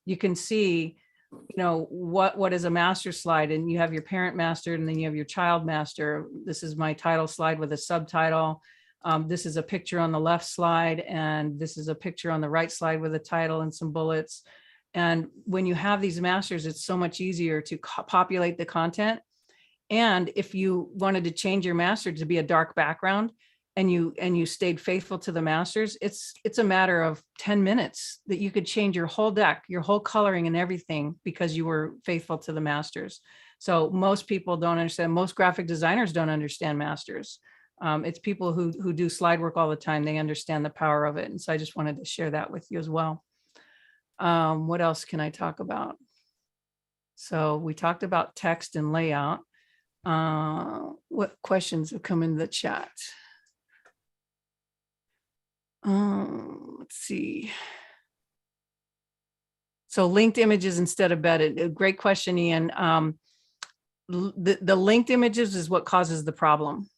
you can see, you know, what is a master slide, and you have your parent master and then you have your child master. This is my title slide with a subtitle. This is a picture on the left slide, and this is a picture on the right slide with a title and some bullets. And when you have these masters, it's so much easier to populate the content. And if you wanted to change your master to be a dark background and you stayed faithful to the masters, it's a matter of 10 minutes that you could change your whole deck, your whole coloring and everything because you were faithful to the masters. So most people don't understand, most graphic designers don't understand masters. It's people who do slide work all the time. They understand the power of it. And so I just wanted to share that with you as well. What else can I talk about? So we talked about text and layout. What questions have come in the chat? Let's see. So linked images instead of embedded. Great question, Ian. The linked images is what causes the problem.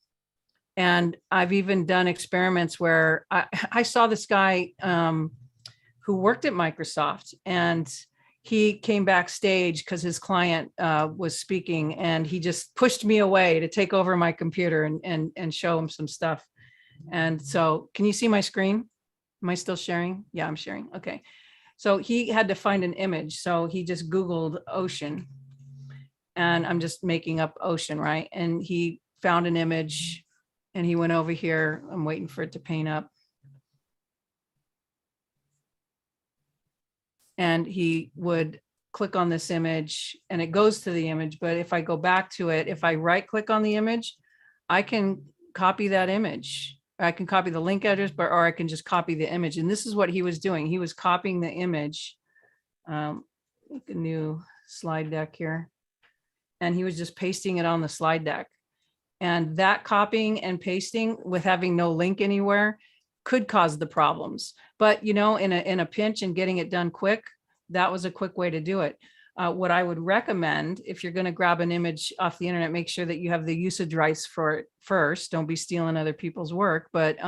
And I've even done experiments where I saw this guy who worked at Microsoft, and he came backstage because his client was speaking, and he just pushed me away to take over my computer and show him some stuff. And so, can you see my screen? Am I still sharing? Yeah, I'm sharing. Okay. So he had to find an image. So he just Googled ocean, and I'm just making up ocean, right? And he found an image and he went over here. I'm waiting for it to paint up. And he would click on this image and it goes to the image. But if I go back to it, if I right click on the image, I can copy that image I can copy the link address, but, or I can just copy the image. And this is what he was doing. He was copying the image. Make a new slide deck here. And he was just pasting it on the slide deck. And that copying and pasting with having no link anywhere could cause the problems. But, you know, in a pinch and getting it done quick, that was a quick way to do it. What I would recommend, if you're going to grab an image off the internet, make sure that you have the usage rights for it first. Don't be stealing other people's work. But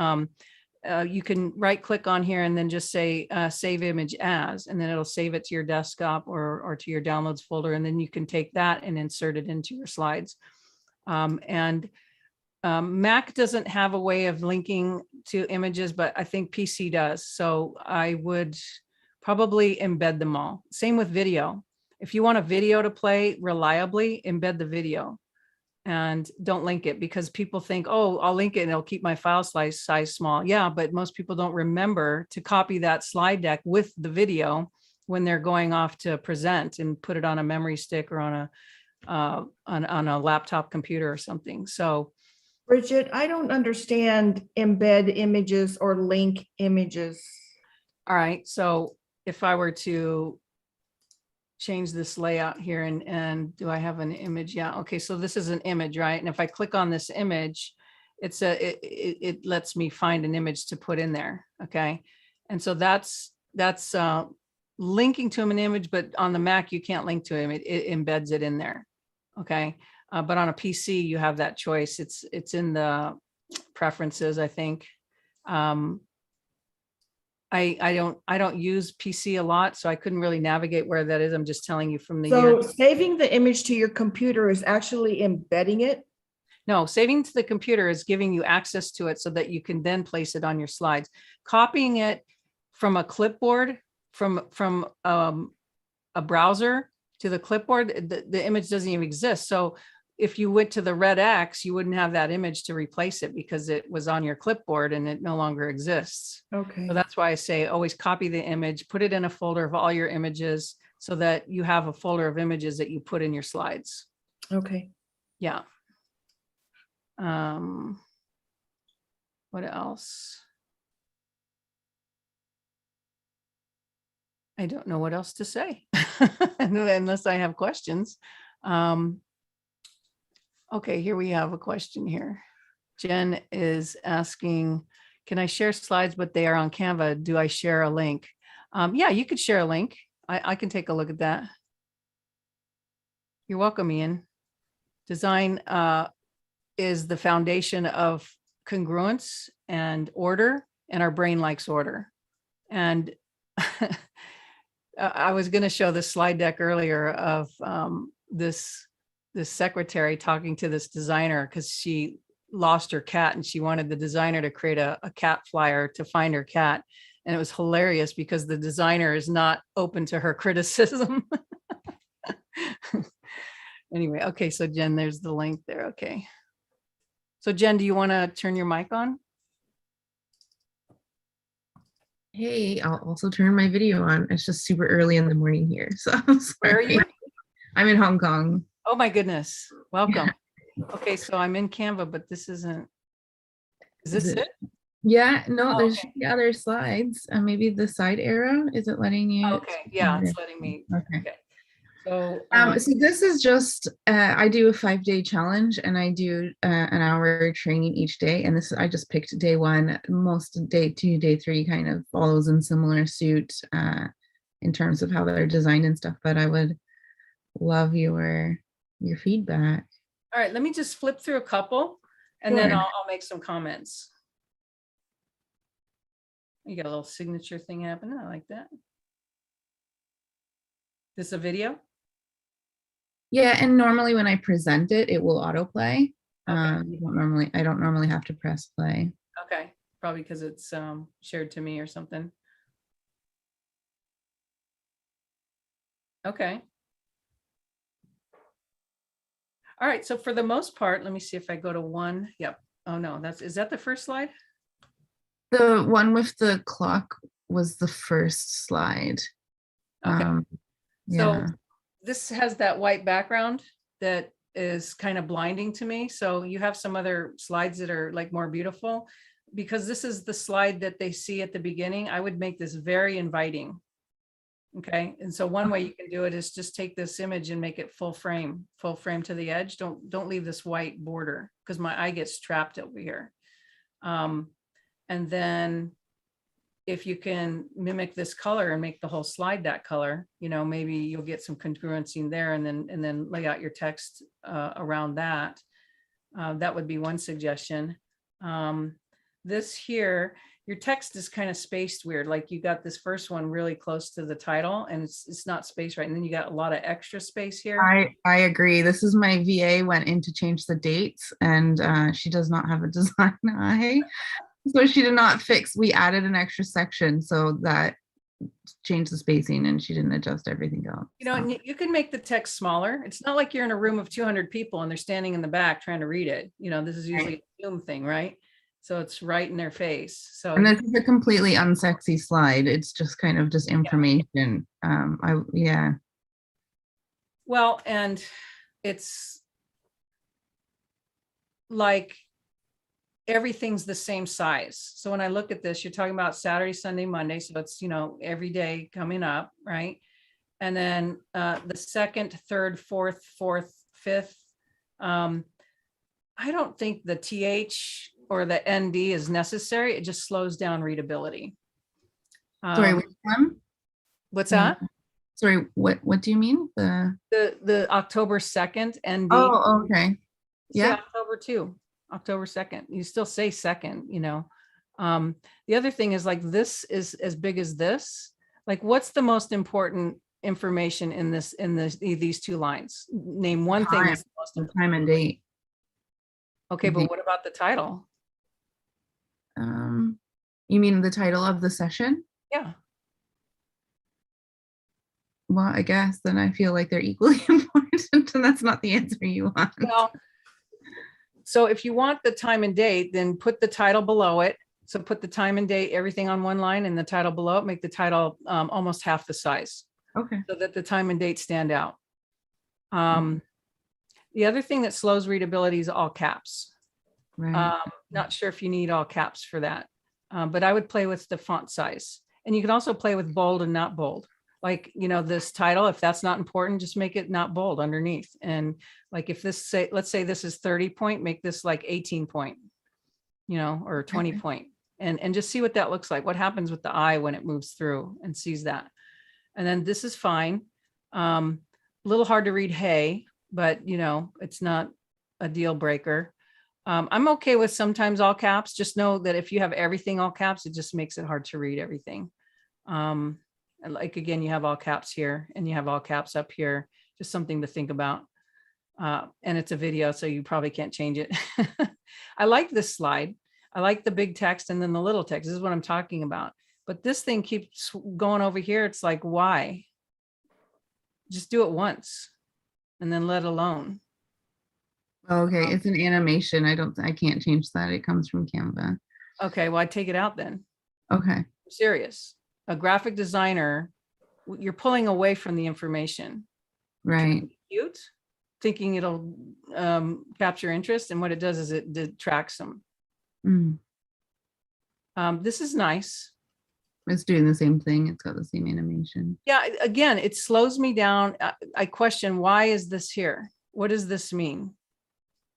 you can right click on here and then just say save image as, and then it'll save it to your desktop or to your downloads folder. And then you can take that and insert it into your slides. Mac doesn't have a way of linking to images, but I think PC does. So I would probably embed them all. Same with video. If you want a video to play reliably, embed the video and don't link it, because people think, oh, I'll link it and it'll keep my file size small. Yeah, but most people don't remember to copy that slide deck with the video when they're going off to present and put it on a memory stick or on a laptop computer or something. So Bridget, I don't understand embed images or link images. all right, so if I were to change this layout here and do I have an image? Yeah, okay, so this is an image, right? And if I click on this image, it lets me find an image to put in there, okay? And so that's linking to an image, but on the Mac, you can't link to him. It embeds it in there, okay? But on a PC, you have that choice. It's in the preferences, I think. I don't use PC a lot, so I couldn't really navigate where that is. I'm just telling you from the So saving the image to your computer is actually embedding it? No, saving to the computer is giving you access to it so that you can then place it on your slides. Copying it from a clipboard, from a browser to the clipboard, the image doesn't even exist. So if you went to the red X, you wouldn't have that image to replace it because it was on your clipboard and it no longer exists. Okay. So that's why I say always copy the image, put it in a folder of all your images so that you have a folder of images that you put in your slides. Okay. Yeah. What else? I don't know what else to say unless I have questions. Okay, here we have a question here. Jen is asking, can I share slides, but they are on Canva? Do I share a link? Yeah, you could share a link. I can take a look at that. You're welcome, Ian. Design is the foundation of congruence and order, and our brain likes order. And I was going to show this slide deck earlier of this secretary talking to this designer because she lost her cat and she wanted the designer to create a cat flyer to find her cat. And it was hilarious because the designer is not open to her criticism. Anyway, okay, so Jen, there's the link there. Okay. So Jen, do you want to turn your mic on? Hey, I'll also turn my video on. It's just super early in the morning here. So I'm sorry. Where are you? I'm in Hong Kong. Oh my goodness. Welcome. Okay, so I'm in Canva, but this isn't, is this it? Yeah, no, Oh, there's okay. the other slides. Maybe the side arrow, is it letting you? Okay, yeah, it's letting me. Okay. Okay. So, So this is just, I do a 5-day challenge and I do an hour training each day. And this, I just picked day one. Most day 2, day 3 kind of follows in similar suit in terms of how they're designed and stuff. But I would love your feedback. all right, let me just flip through a couple and then Sure. I'll make some comments. You got a little signature thing happening. I like that. This a video? Yeah, and normally when I present it, it will autoplay. Okay. I don't normally have to press play. Okay, probably because it's shared to me or something. Okay. All right, so for the most part, let me see if I go to one. Yep. Oh no, is that the first slide? The one with the clock was the first slide. Okay. Yeah. So this has that white background that is kind of blinding to me. So you have some other slides that are like more beautiful. because this is the slide that they see at the beginning, I would make this very inviting. Okay, and so one way you can do it is just take this image and make it full frame to the edge. Don't leave this white border because my eye gets trapped over here. And then if you can mimic this color and make the whole slide that color, you know, maybe you'll get some congruency there, and then lay out your text around that. That would be one suggestion. This here, your text is kind of spaced weird. Like you got this first one really close to the title and it's not spaced right. And then you got a lot of extra space here. I agree. This is my VA went in to change the dates, and she does not have a design eye. So she did not fix, we added an extra section so that changed the spacing, and she didn't adjust everything else. You know, and you can make the text smaller. It's not like you're in a room of 200 people and they're standing in the back trying to read it. You know, this is usually a Zoom thing, right? So it's right in their face. So And this is a completely unsexy slide. It's just kind of just information. Yeah. Well, and it's like everything's the same size. So when I look at this, you're talking about Saturday, Sunday, Monday. So it's, you know, every day coming up, right? And then the second, third, fourth, fifth. I don't think the TH or the ND is necessary. It just slows down readability. Sorry, which one? What's that? Sorry, what do you mean? The October 2nd ND. Oh, okay. Yeah. October 2, October 2nd. You still say second, you know. The other thing is like this is as big as this. Like what's the most important information in these two lines? Name one thing that's the most important. Time and date. Okay, but what about the title? You mean the title of the session? Yeah. Well, I guess then I feel like they're equally important, and that's not the answer you want. Well, so if you want the time and date, then put the title below it. So put the time and date, everything on one line, and the title below it, make the title almost half the size. Okay. So that the time and date stand out. The other thing that slows readability is all caps. Right. Not sure if you need all caps for that, but I would play with the font size. And you can also play with bold and not bold. Like, you know, this title, if that's not important, just make it not bold underneath. And like if this let's say this is 30 point, make this like 18 point, you know, or 20 point, and just see what that looks like. What happens with the eye when it moves through and sees that. And then this is fine. A little hard to read hey, but you know, it's not a deal breaker. I'm okay with sometimes all caps. Just know that if you have everything all caps, it just makes it hard to read everything. And like, again, you have all caps here and you have all caps up here, just something to think about. And it's a video, so you probably can't change it. I like this slide. I like the big text and then the little text. This is what I'm talking about. But this thing keeps going over here. It's like, why? Just do it once and then let alone. Okay, it's an animation. I can't change that. It comes from Canva. Okay, well, I take it out then. Okay. I'm serious. A graphic designer, you're pulling away from the information. Right. Cute, thinking it'll capture interest, and what it does is it detracts them. This is nice. It's doing the same thing. It's got the same animation. Yeah, again, it slows me down. I question, why is this here? What does this mean?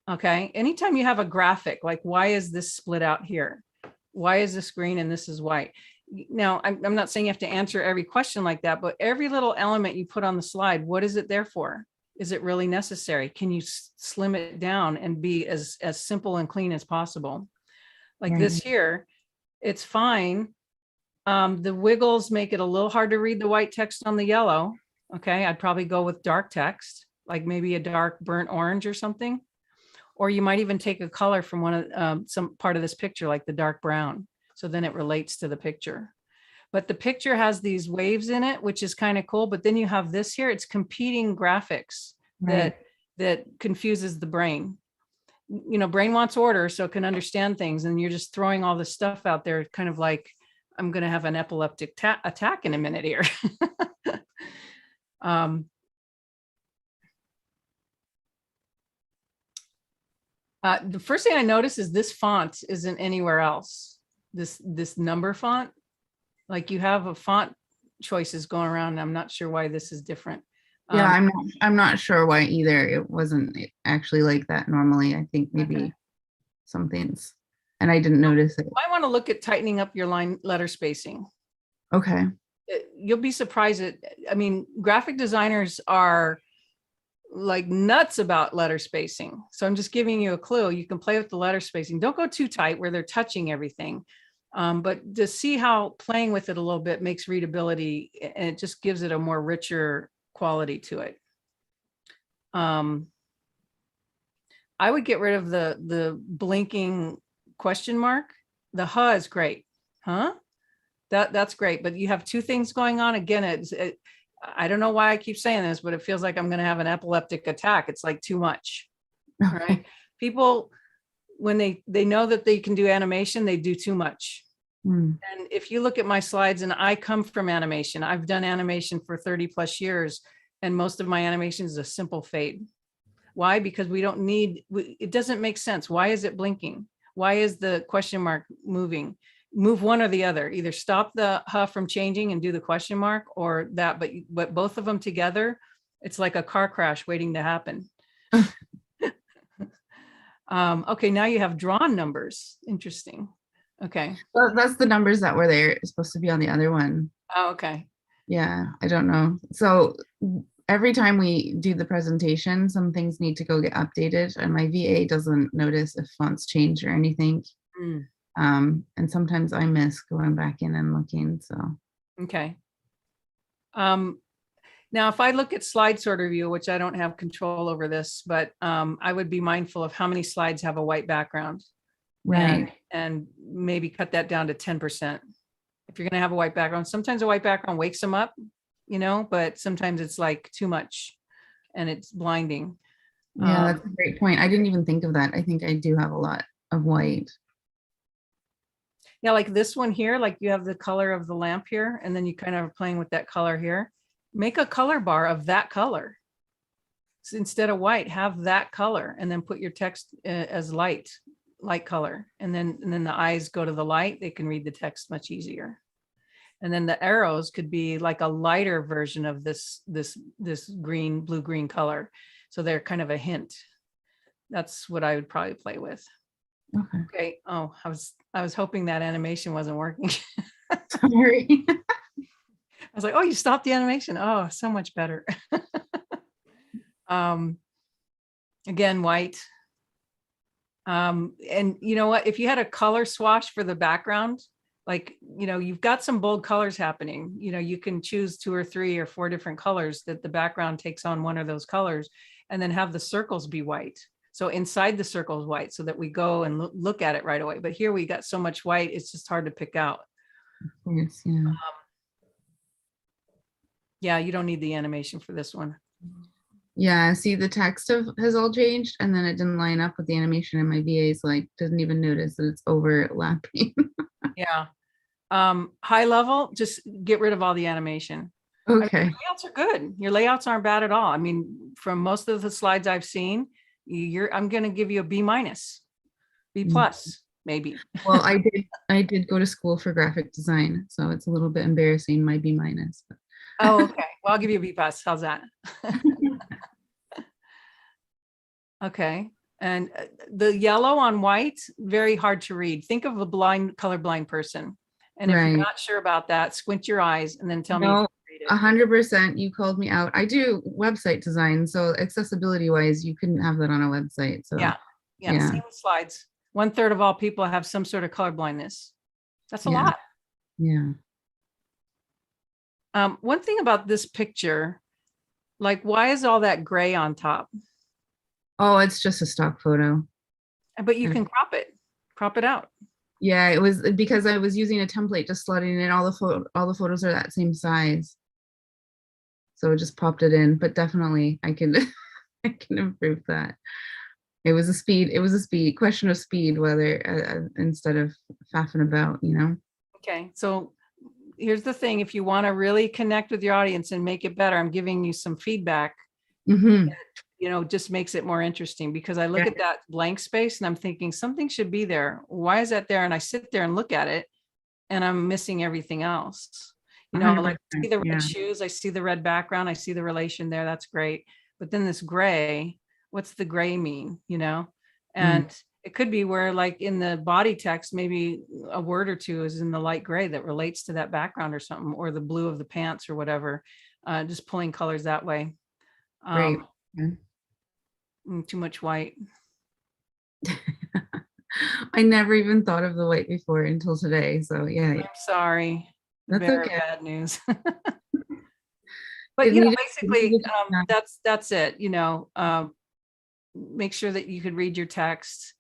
Okay, anytime you have a graphic, like why is this split out here? Why is this green and this is white? Now, I'm not saying you have to answer every question like that, but every little element you put on the slide, what is it there for? Is it really necessary? Can you slim it down and be as simple and clean as possible? Like this here, it's fine. The wiggles make it a little hard to read the white text on the yellow. Okay, I'd probably go with dark text, like maybe a dark burnt orange or something. Or you might even take a color from one of some part of this picture, like the dark brown. So then it relates to the picture. But the picture has these waves in it, which is kind of cool. But then you have this here, it's competing graphics that confuses the brain. You know, brain wants order so it can understand things. And you're just throwing all this stuff out there, kind of like, I'm going to have an epileptic attack in a minute here. The first thing I notice is this font isn't anywhere else. This number font, like you have a font choices going around. And I'm not sure why this is different. Yeah, I'm not sure why either. It wasn't actually like that normally. I think maybe Okay. some things, and I didn't notice it. You might want to look at tightening up your line letter spacing. Okay. You'll be surprised at, I mean, graphic designers are like nuts about letter spacing. So I'm just giving you a clue. You can play with the letter spacing. Don't go too tight where they're touching everything. But to see how playing with it a little bit makes readability, and it just gives it a more richer quality to it. I would get rid of the blinking question mark. The huh is great. Huh? That's great. But you have two things going on. Again, I don't know why I keep saying this, but it feels like I'm going to have an epileptic attack. It's like too much, right? People, when they know that they can do animation, they do too much. Mm. And if you look at my slides, and I come from animation, I've done animation for 30 plus years, and most of my animation is a simple fade. Why? Because we don't need, it doesn't make sense. Why is it blinking? Why is the question mark moving? Move one or the other. Either stop the huh from changing and do the question mark, or that, but both of them together, it's like a car crash waiting to happen. Okay, now you have drawn numbers. Interesting. Okay. Well, that's the numbers that were there. It's supposed to be on the other one. Oh, okay. Yeah, I don't know. So every time we do the presentation, some things need to go get updated, and my VA doesn't notice if fonts change or anything. Mm. And sometimes I miss going back in and looking, so. Okay. Now, if I look at slide sorter view, which I don't have control over this, but I would be mindful of how many slides have a white background. Right. And maybe cut that down to 10%. If you're going to have a white background, sometimes a white background wakes them up, but sometimes it's like too much and it's blinding. Yeah, that's a great point. I didn't even think of that. I think I do have a lot of white. Yeah, like this one here, like you have the color of the lamp here, and then you kind of are playing with that color here. Make a color bar of that color. So instead of white, have that color, and then put your text as light color. And then the eyes go to the light, they can read the text much easier. And then the arrows could be like a lighter version of this green, blue-green color. So they're kind of a hint. That's what I would probably play with. Okay. Oh, I was hoping that animation wasn't working. Sorry. I was like, oh, you stopped the animation. Oh, so much better. Again, white. And you know what, if you had a color swatch for the background, like, you've got some bold colors happening, you can choose 2 or 3 or 4 different colors that the background takes on one of those colors, and then have the circles be white. So inside the circle is white, so that we go and look at it right away. But here we got so much white, it's just hard to pick out. Yes, yeah. Yeah, you don't need the animation for this one. Yeah, see, the text has all changed, and then it didn't line up with the animation, and my VA's like doesn't even notice that it's overlapping. Yeah. High level, just get rid of all the animation. Okay. I mean, layouts are good. Your layouts aren't bad at all. I mean, from most of the slides I've seen, I'm going to give you a B-, B+, maybe. Well, I did go to school for graphic design, so it's a little bit embarrassing, my B-. But. Oh, okay. Well, I'll give you a B+. How's that? Okay. And the yellow on white, very hard to read. Think of a colorblind person. And if you're not sure about that, squint your eyes and then tell me if you read it. 100%. You called me out. I do website design, so accessibility wise, you couldn't have that on a website. So yeah. Same with slides. 1/3 of all people have some sort of color blindness. That's a lot. Yeah. One thing about this picture, like, why is all that gray on top? Oh, it's just a stock photo. But you can crop it out. Yeah, it was because I was using a template, just slotting in all the photos are that same size. So it just popped it in, but definitely I can I can improve that. It was a question of speed, whether instead of faffing about, Okay, so here's the thing. If you want to really connect with your audience and make it better, I'm giving you some feedback. Mm-hmm. you know, just makes it more interesting, because I look at that blank space and I'm thinking something should be there. Why is that there? And I sit there and look at it and I'm missing everything else. You know, like I see the red shoes, I see the red background, I see the relation there. That's great. But then this gray, what's the gray mean? You know, and it could be where, like in the body text, maybe a word or two is in the light gray that relates to that background or something, or the blue of the pants or whatever. Just pulling colors that way. Great. Too much white. I never even thought of the white before until today. So yeah, I'm sorry. that's Very okay. bad news. But you know, basically, that's it. You know, make sure that you could read your text.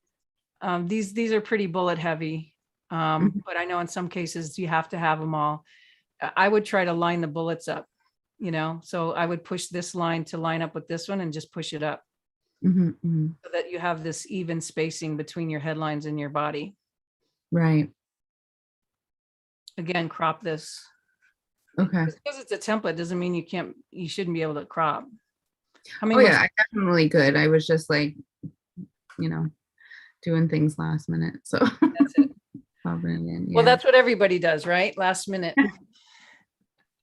These are pretty bullet heavy, but I know in some cases you have to have them all. I would try to line the bullets up, you know, so I would push this line to line up with this one and just push it up so that you have this even spacing between your headlines and your body. Right. Again, crop this. Okay. Just because it's a template doesn't mean you shouldn't be able to crop. Oh yeah, I definitely could. I was just like, you know, doing things last minute. So that's it. Popping it in, Well, that's what everybody does, right? Last minute.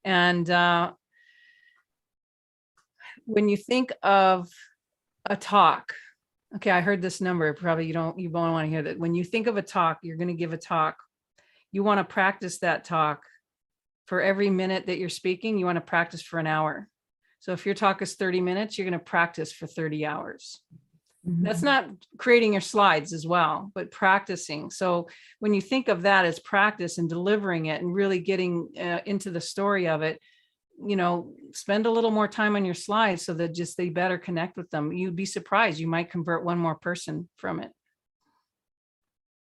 And when you think of a talk, okay, I heard this number, probably you won't want to hear that. When you think of a talk, you're going to give a talk. You want to practice that talk. For every minute that you're speaking, you want to practice for an hour. So if your talk is 30 minutes, you're going to practice for 30 hours. That's not creating your slides as well, but practicing. So when you think of that as practice and delivering it and really getting into the story of it, you know, spend a little more time on your slides so that just they better connect with them. You'd be surprised. You might convert one more person from it.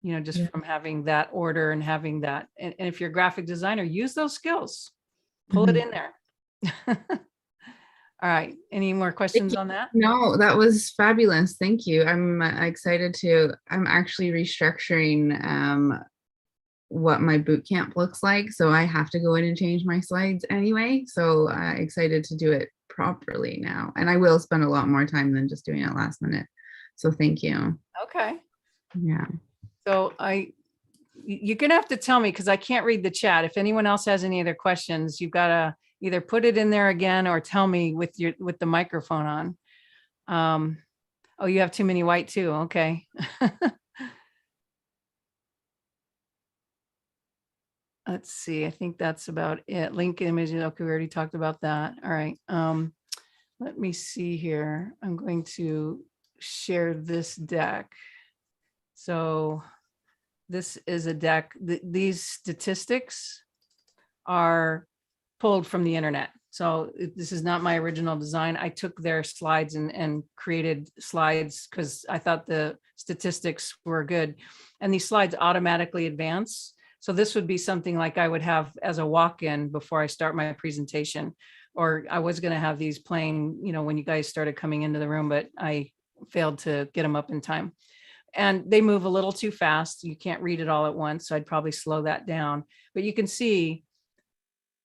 You know, just from having that order and having that. And if you're a graphic designer, use those skills, pull it in there. All right. Any more questions on that? No, that was fabulous. Thank you. I'm excited I'm actually restructuring what my boot camp looks like. So I have to go in and change my slides anyway. So excited to do it properly now. And I will spend a lot more time than just doing it last minute. So thank you. Okay. Yeah. So you're going to have to tell me, because I can't read the chat. If anyone else has any other questions, you've got to either put it in there again or tell me with the microphone on. Oh, you have too many white too. Okay. Let's see. I think that's about it. Link image. Okay, we already talked about that. All right. Let me see here. I'm going to share this deck. So this is a deck. These statistics are pulled from the internet. So this is not my original design. I took their slides and created slides because I thought the statistics were good. And these slides automatically advance. So this would be something like I would have as a walk-in before I start my presentation, or I was going to have these playing, you know, when you guys started coming into the room, but I failed to get them up in time. And they move a little too fast. You can't read it all at once. So I'd probably slow that down. But you can see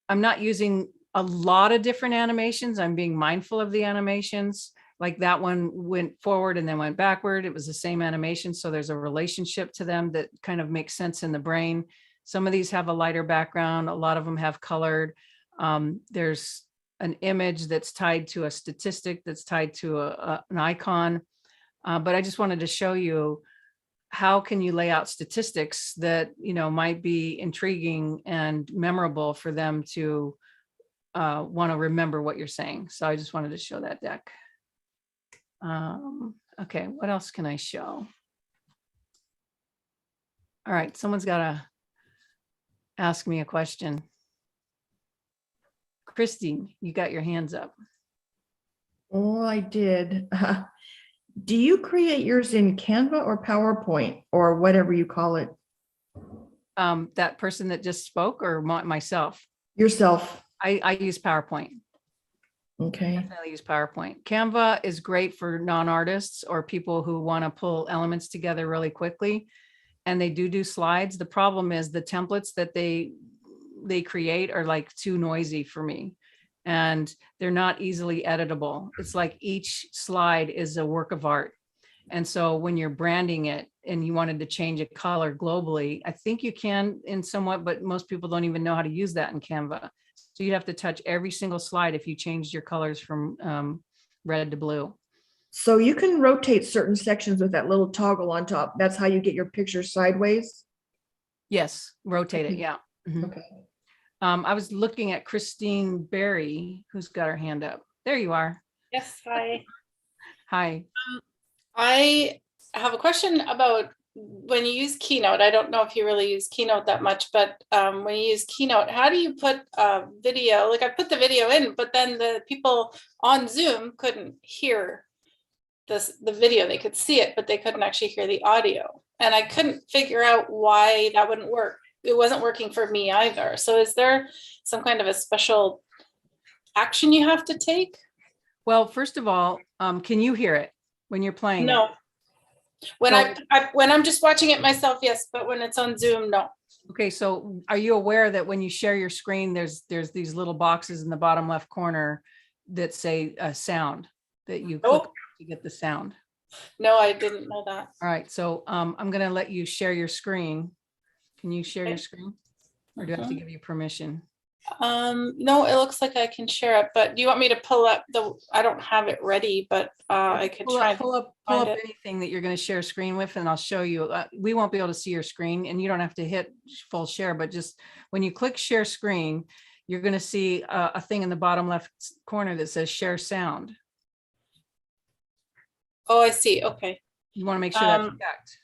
I'm not using a lot of different animations. I'm being mindful of the animations. Like that one went forward and then went backward. It was the same animation. So there's a relationship to them that kind of makes sense in the brain. Some of these have a lighter background. A lot of them have colored. There's an image that's tied to a statistic that's tied to an icon. But I just wanted to show you how can you lay out statistics that, you know, might be intriguing and memorable for them to want to remember what you're saying. So I just wanted to show that deck. Okay, what else can I show? All right, someone's got to ask me a question. Christine, you got your hands up. Oh, I did. Do you create yours in Canva or PowerPoint or whatever you call it? That person that just spoke, or myself? Yourself. I use PowerPoint. Okay. Definitely use PowerPoint. Canva is great for non-artists or people who want to pull elements together really quickly. And they do slides. The problem is the templates that they create are like too noisy for me. and they're not easily editable. It's like each slide is a work of art. And so when you're branding it and you wanted to change a color globally, I think you can in somewhat, but most people don't even know how to use that in Canva. So you'd have to touch every single slide if you changed your colors from red to blue. So you can rotate certain sections with that little toggle on top. That's how you get your picture sideways. Yes, rotate it. Okay. Yeah. Mhm. Okay. I was looking at Christine Berry, who's got her hand up. There you are. Yes, hi. Hi. I have a question about when you use Keynote. I don't know if you really use Keynote that much, but when you use Keynote, how do you put video? Like I put the video in, but then the people on Zoom couldn't hear the video. They could see it, but they couldn't actually hear the audio. And I couldn't figure out why that wouldn't work. It wasn't working for me either. So is there some kind of a special action you have to take? Well, first of all, can you hear it when you're playing? No. It? When So- when I'm just watching it myself, yes, but when it's on Zoom, no. Okay, so are you aware that when you share your screen, there's these little boxes in the bottom left corner that say sound that you click Oh. to get the sound? No, I didn't know that. All right, so I'm gonna let you share your screen. Can you share your Okay. screen? Or do I have to give you permission? No, it looks like I can share it, but do you want me to pull up I don't have it ready, but I could Pull try. up, pull up find it. anything that you're gonna share a screen with and I'll show you. We won't be able to see your screen and you don't have to hit full share, but just when you click share screen, you're gonna see a thing in the bottom left corner that says share sound. Oh, I see. Okay. You wanna make sure that's Um, checked.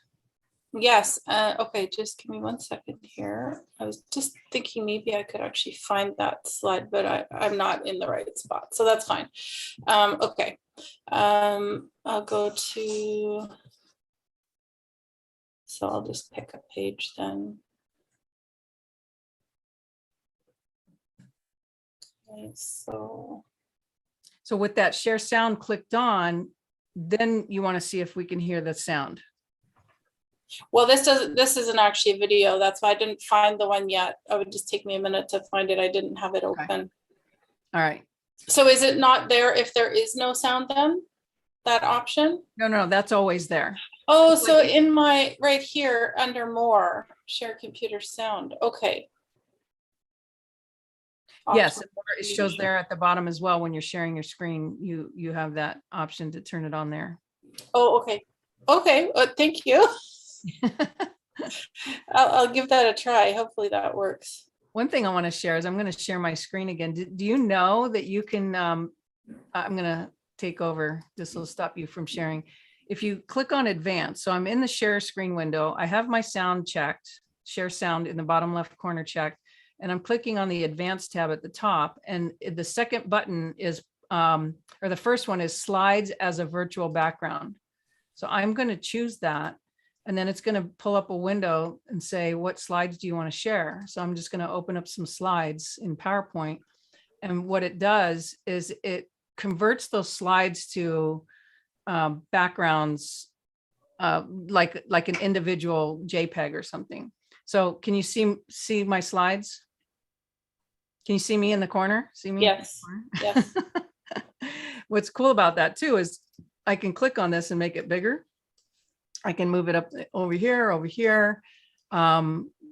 Yes. Okay. Just give me 1 second here. I was just thinking maybe I could actually find that slide, but I'm not in the right spot, so that's fine. Okay. I'll go to. So I'll just pick a page then. Okay, so. So with that share sound clicked on, then you wanna see if we can hear the sound. Well, this isn't actually a video. That's why I didn't find the one yet. It would just take me a minute to find it. I didn't have it Okay. open. All right. So is it not there if there is no sound then? That option? No, that's always there. Oh, It's so like- in my, right here under more, share computer sound. Okay. Yes, Option. it shows there at the bottom as well. When you're sharing your screen, you have that option to turn it on there. Oh, okay. Okay, thank you. I'll give that a try. Hopefully that works. One thing I want to share is I'm going to share my screen again. Do you know that you can, I'm going to take over. This will stop you from sharing. If you click on advanced, so I'm in the share screen window. I have my sound checked, share sound in the bottom left corner checked, and I'm clicking on the advanced tab at the top. And the second button is, or the first one is slides as a virtual background. So I'm going to choose that. And then it's going to pull up a window and say, what slides do you want to share? So I'm just going to open up some slides in PowerPoint. And what it does is it converts those slides to backgrounds like an individual JPEG or something. So can you see my slides? Can you see me in the corner? See me? Yes. Yes. What's cool about that too is I can click on this and make it bigger. I can move it up over here,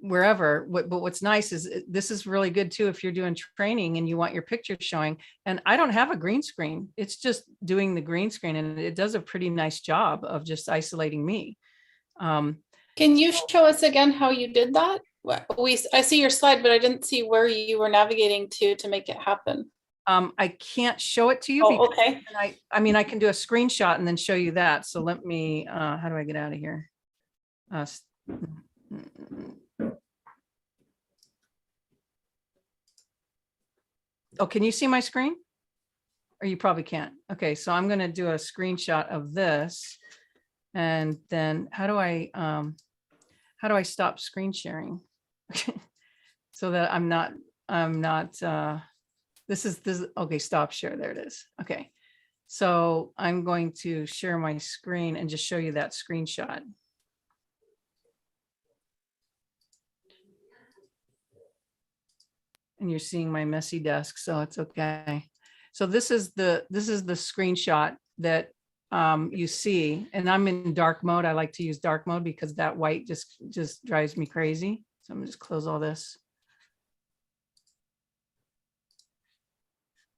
wherever. But what's nice is this is really good too if you're doing training and you want your picture showing. And I don't have a green screen. It's just doing the green screen and it does a pretty nice job of just isolating me. Can you show us again how you did that? I see your slide, but I didn't see where you were navigating to make it happen. I can't show it to you. Oh, okay. I mean, I can do a screenshot and then show you that. So let me, how do I get out of here? Oh, can you see my screen? Or you probably can't. Okay, so I'm going to do a screenshot of this. And then how do I stop screen sharing? So that I'm not, this is, okay, stop share. There it is. Okay. So I'm going to share my screen and just show you that screenshot. And you're seeing my messy desk, so it's okay. So this is the screenshot that you see, and I'm in dark mode. I like to use dark mode because that white just drives me crazy. So I'm gonna just close all this.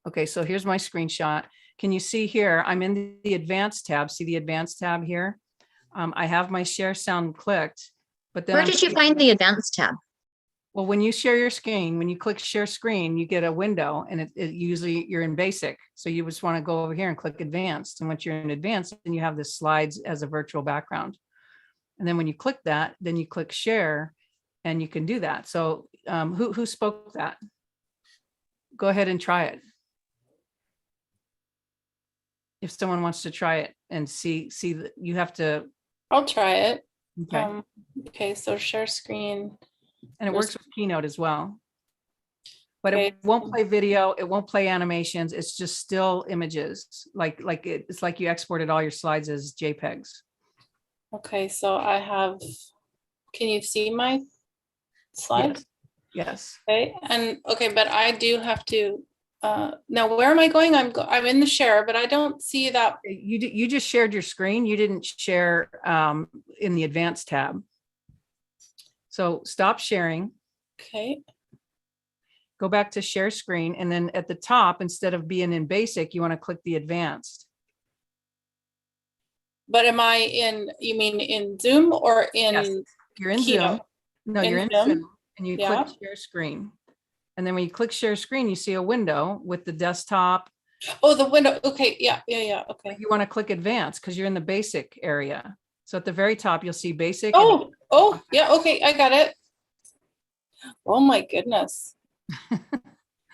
Okay, so here's my screenshot. Can you see here? I'm in the advanced tab. See the advanced tab here? I have my share sound clicked, but then Where did you find the advanced tab? well, when you share your screen, when you click share screen, you get a window, and it usually you're in basic. So you just want to go over here and click advanced. And once you're in advanced, then you have the slides as a virtual background. And then when you click that, then you click share and you can do that. So who spoke that? Go ahead and try it. If someone wants to try it and see that you have to. I'll try it. Okay. Okay, so share screen. And it works with Keynote as well. But Okay. it won't play video, it won't play animations, it's just still images. It's like you exported all your slides as JPEGs. Okay, so I have, can you see my slides? Yes. Okay, and okay, but I do have to, now where am I going? I'm in the share, but I don't see that. You just shared your screen, you didn't share in the advanced tab. So stop sharing. Okay, Go back to share screen, and then at the top, instead of being in basic, you want to click the advanced. but am I in, you mean in Zoom or in? Yes. You're in Keynote? Zoom. No, In you're in Zoom? Zoom, and you Yeah. click share screen. And then when you click share screen, you see a window with the desktop. Oh, the window, okay, yeah, okay. You want to click advanced because you're in the basic area. So at the very top, you'll see basic. and- Oh, yeah, okay, I got it. Oh my goodness.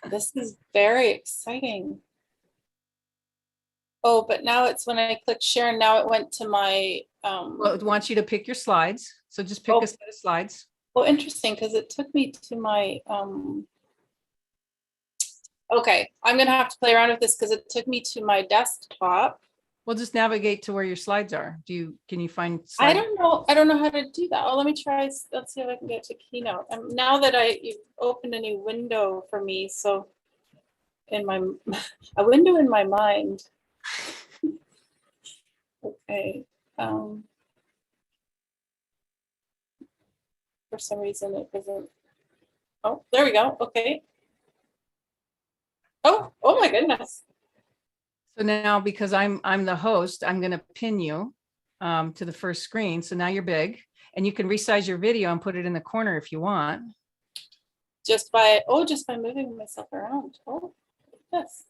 This is very exciting. Oh, but now it's when I click share, and now it went to my, Well, it wants you to pick your slides. So just pick Oh. a set of slides. well, interesting, because it took me to my, okay, I'm gonna have to play around with this because it took me to my desktop. Well, just navigate to where your slides are. Can you find? I slides? don't know how to do that. Oh, let me try, let's see if I can get to Keynote. And now that you've opened a new window for me, so in my, a window in my mind. Okay. For some reason it doesn't. Oh, there we go. Okay. Oh my goodness. So now, because I'm the host, I'm going to pin you to the first screen. So now you're big, and you can resize your video and put it in the corner if you want. Just by moving myself around. Oh, yes.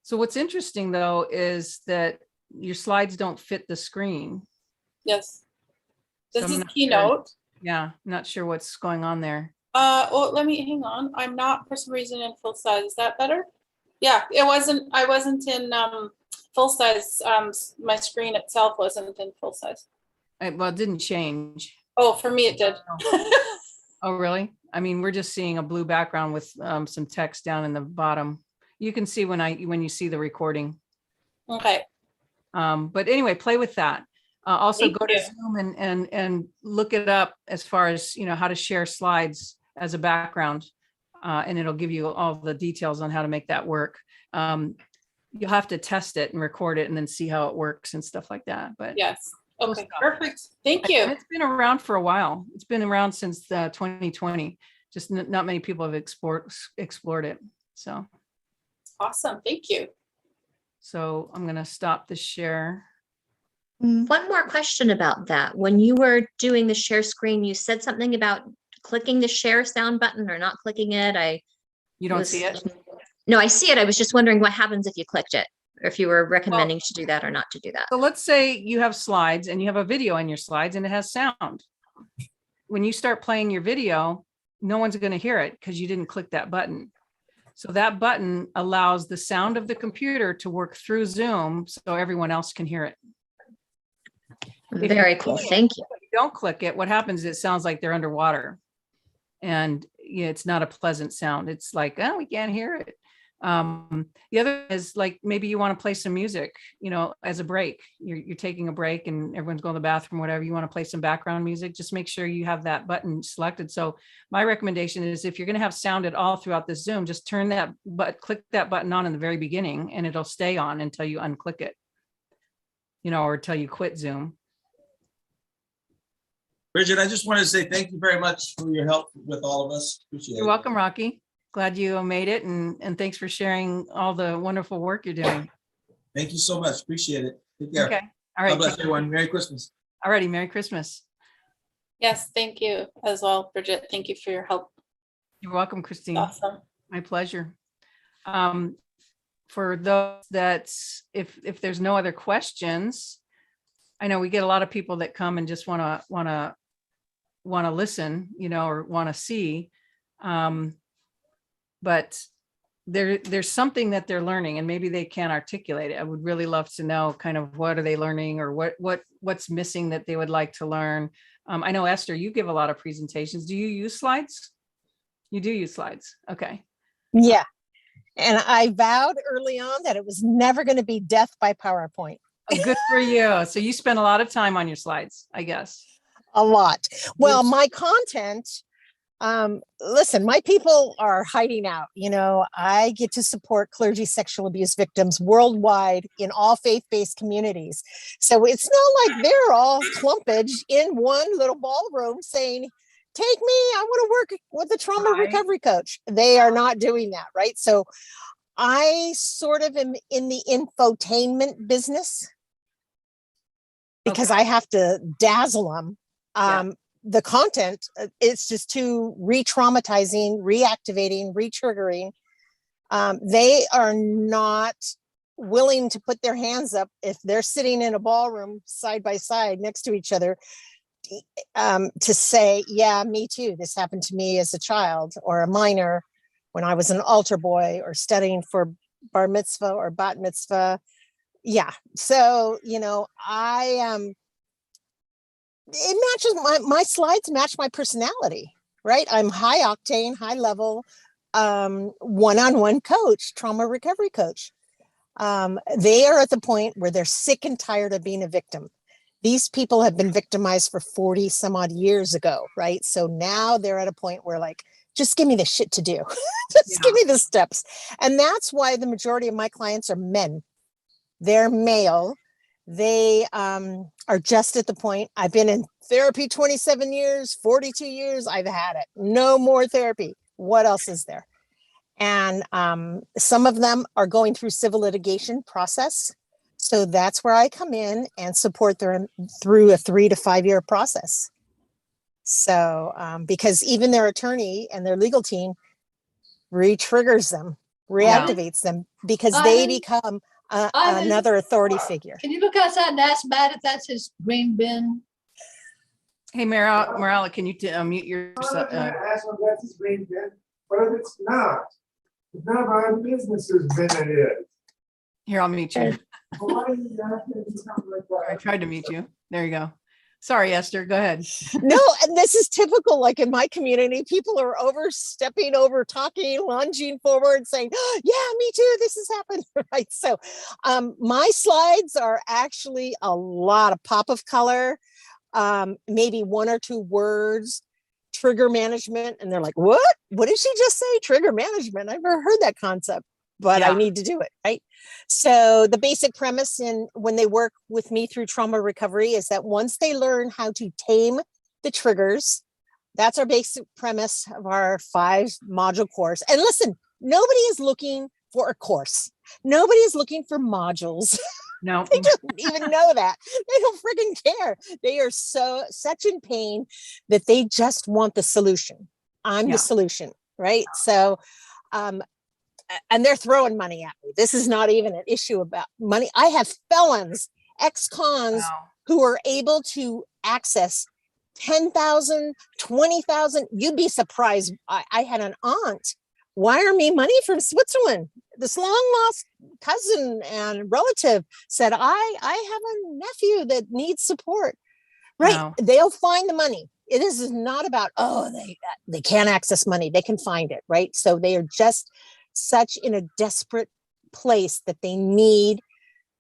So what's interesting though is that your slides don't fit the screen. Yes. So This I'm is not sure. Keynote. Yeah, I'm not sure what's going on there. Oh, let me hang on. I'm not for some reason in full size. Is that better? Yeah, I wasn't in full size. My screen itself wasn't in full size. Well, it didn't change. Oh, for me it did. Oh, really? I mean, we're just seeing a blue background with some text down in the bottom. You can see when you see the recording. Okay. But anyway, play with that. Also Thank go to you. Zoom and look it up as far as, how to share slides as a background. And it'll give you all the details on how to make that work. You'll have to test it and record it and then see how it works and stuff like that. But Yes. Cool Okay. stuff. Perfect. Thank and you. it's been around for a while. It's been around since 2020. Just not many people have explored it. So Awesome. Thank you. I'm going to stop the share. One more question about that. When you were doing the share screen, you said something about clicking the share sound button or not clicking it. You don't see it? No, I see it. I was just wondering what happens if you clicked it, or if you were recommending to do that or not to do that. So let's say you have slides and you have a video in your slides and it has sound. When you start playing your video, no one's going to hear it because you didn't click that button. So that button allows the sound of the computer to work through Zoom so everyone else can hear it. Very cool. Thank you. If you don't click it, what happens is it sounds like they're underwater. And it's not a pleasant sound. It's like, oh, we can't hear it. The other is like, maybe you want to play some music, as a break. You're taking a break and everyone's going to the bathroom, whatever. You want to play some background music, just make sure you have that button selected. So my recommendation is, if you're going to have sound at all throughout the Zoom, just click that button on in the very beginning, and it'll stay on until you unclick it, or until you quit Zoom. Bridget, I just wanted to say thank you very much for your help with all of us. Appreciate it. You're welcome, Rocky. Glad you made it, and thanks for sharing all the wonderful work you're doing. Thank you so much. Appreciate it. Take care. Okay. All right. God bless everyone. Merry Christmas. All righty. Merry Christmas. Yes, thank you as well, Bridget. Thank you for your help. You're welcome, Christine. Awesome. My pleasure. For those that, if there's no other questions, I know we get a lot of people that come and just want to listen, or want to see. But there's something that they're learning, and maybe they can't articulate it. I would really love to know kind of what are they learning, or what's missing that they would like to learn. I know, Esther, you give a lot of presentations. Do you use slides? You do use slides. Okay. Yeah. And I vowed early on that it was never going to be death by PowerPoint. Oh, good for you. So you spend a lot of time on your slides, I guess. A lot. Well, my content, listen, my people are hiding out. I get to support clergy sexual abuse victims worldwide in all faith-based communities. So it's not like they're all clumpage in one little ballroom saying, take me, I want to work with a trauma recovery coach. They are not doing that, right? So I sort of am in the infotainment business because I have to dazzle them. The content, it's just too re-traumatizing, reactivating, re-triggering. They are not willing to put their hands up if they're sitting in a ballroom side by side next to each other to say, yeah, me too. This happened to me as a child or a minor when I was an altar boy or studying for bar mitzvah or bat mitzvah. Yeah. So, it matches my slides match my personality, right? I'm high octane, high level, one-on-one coach, trauma recovery coach. They are at the point where they're sick and tired of being a victim. These people have been victimized for 40 some odd years ago, right? So now they're at a point where like, just give me the shit to do. Give me the steps. And that's why the majority of my clients are men. They're male. They are just at the point, I've been in therapy 27 years, 42 years, I've had it. No more therapy. What else is there? And some of them are going through civil litigation process. So that's where I come in and support them through a 3 to 5 year process. So because even their attorney and their legal team re-triggers them, reactivates them because they become another authority figure. Can you look outside and ask Matt if that's his green bin? Hey, Marilla, can you mute your? Ask him that's his green bin, but if it's not none of our business's bin it is. Here, I'll mute you. Why are you asking me something like that? I tried to mute you. There you go. Sorry, Esther, go ahead. No, and this is typical, like in my community, people are overstepping over, talking, lunging forward, saying, oh, yeah, me too, this has happened, right? So my slides are actually a lot of pop of color, maybe 1 or 2 words, trigger management, and they're like, what? What did she just say? Trigger management? I've never heard that concept, but I need to do it, right? So the basic premise when they work with me through trauma recovery is that once they learn how to tame the triggers, that's our basic premise of our 5-module course. And listen, nobody is looking for a course. Nobody is looking for modules. No, they don't even know that. They don't freaking care. They are such in pain that they just want the solution. I'm the solution, right? So, and they're throwing money at me. This is not even an issue about money. I have felons, ex-cons who are able to access 10,000, 20,000. You'd be surprised. I had an aunt wire me money from Switzerland. This long lost cousin and relative said, I have a nephew that needs support. Right. Wow. They'll find the money. It is not about, they can't access money. They can find it. Right. So they are just such in a desperate place that they need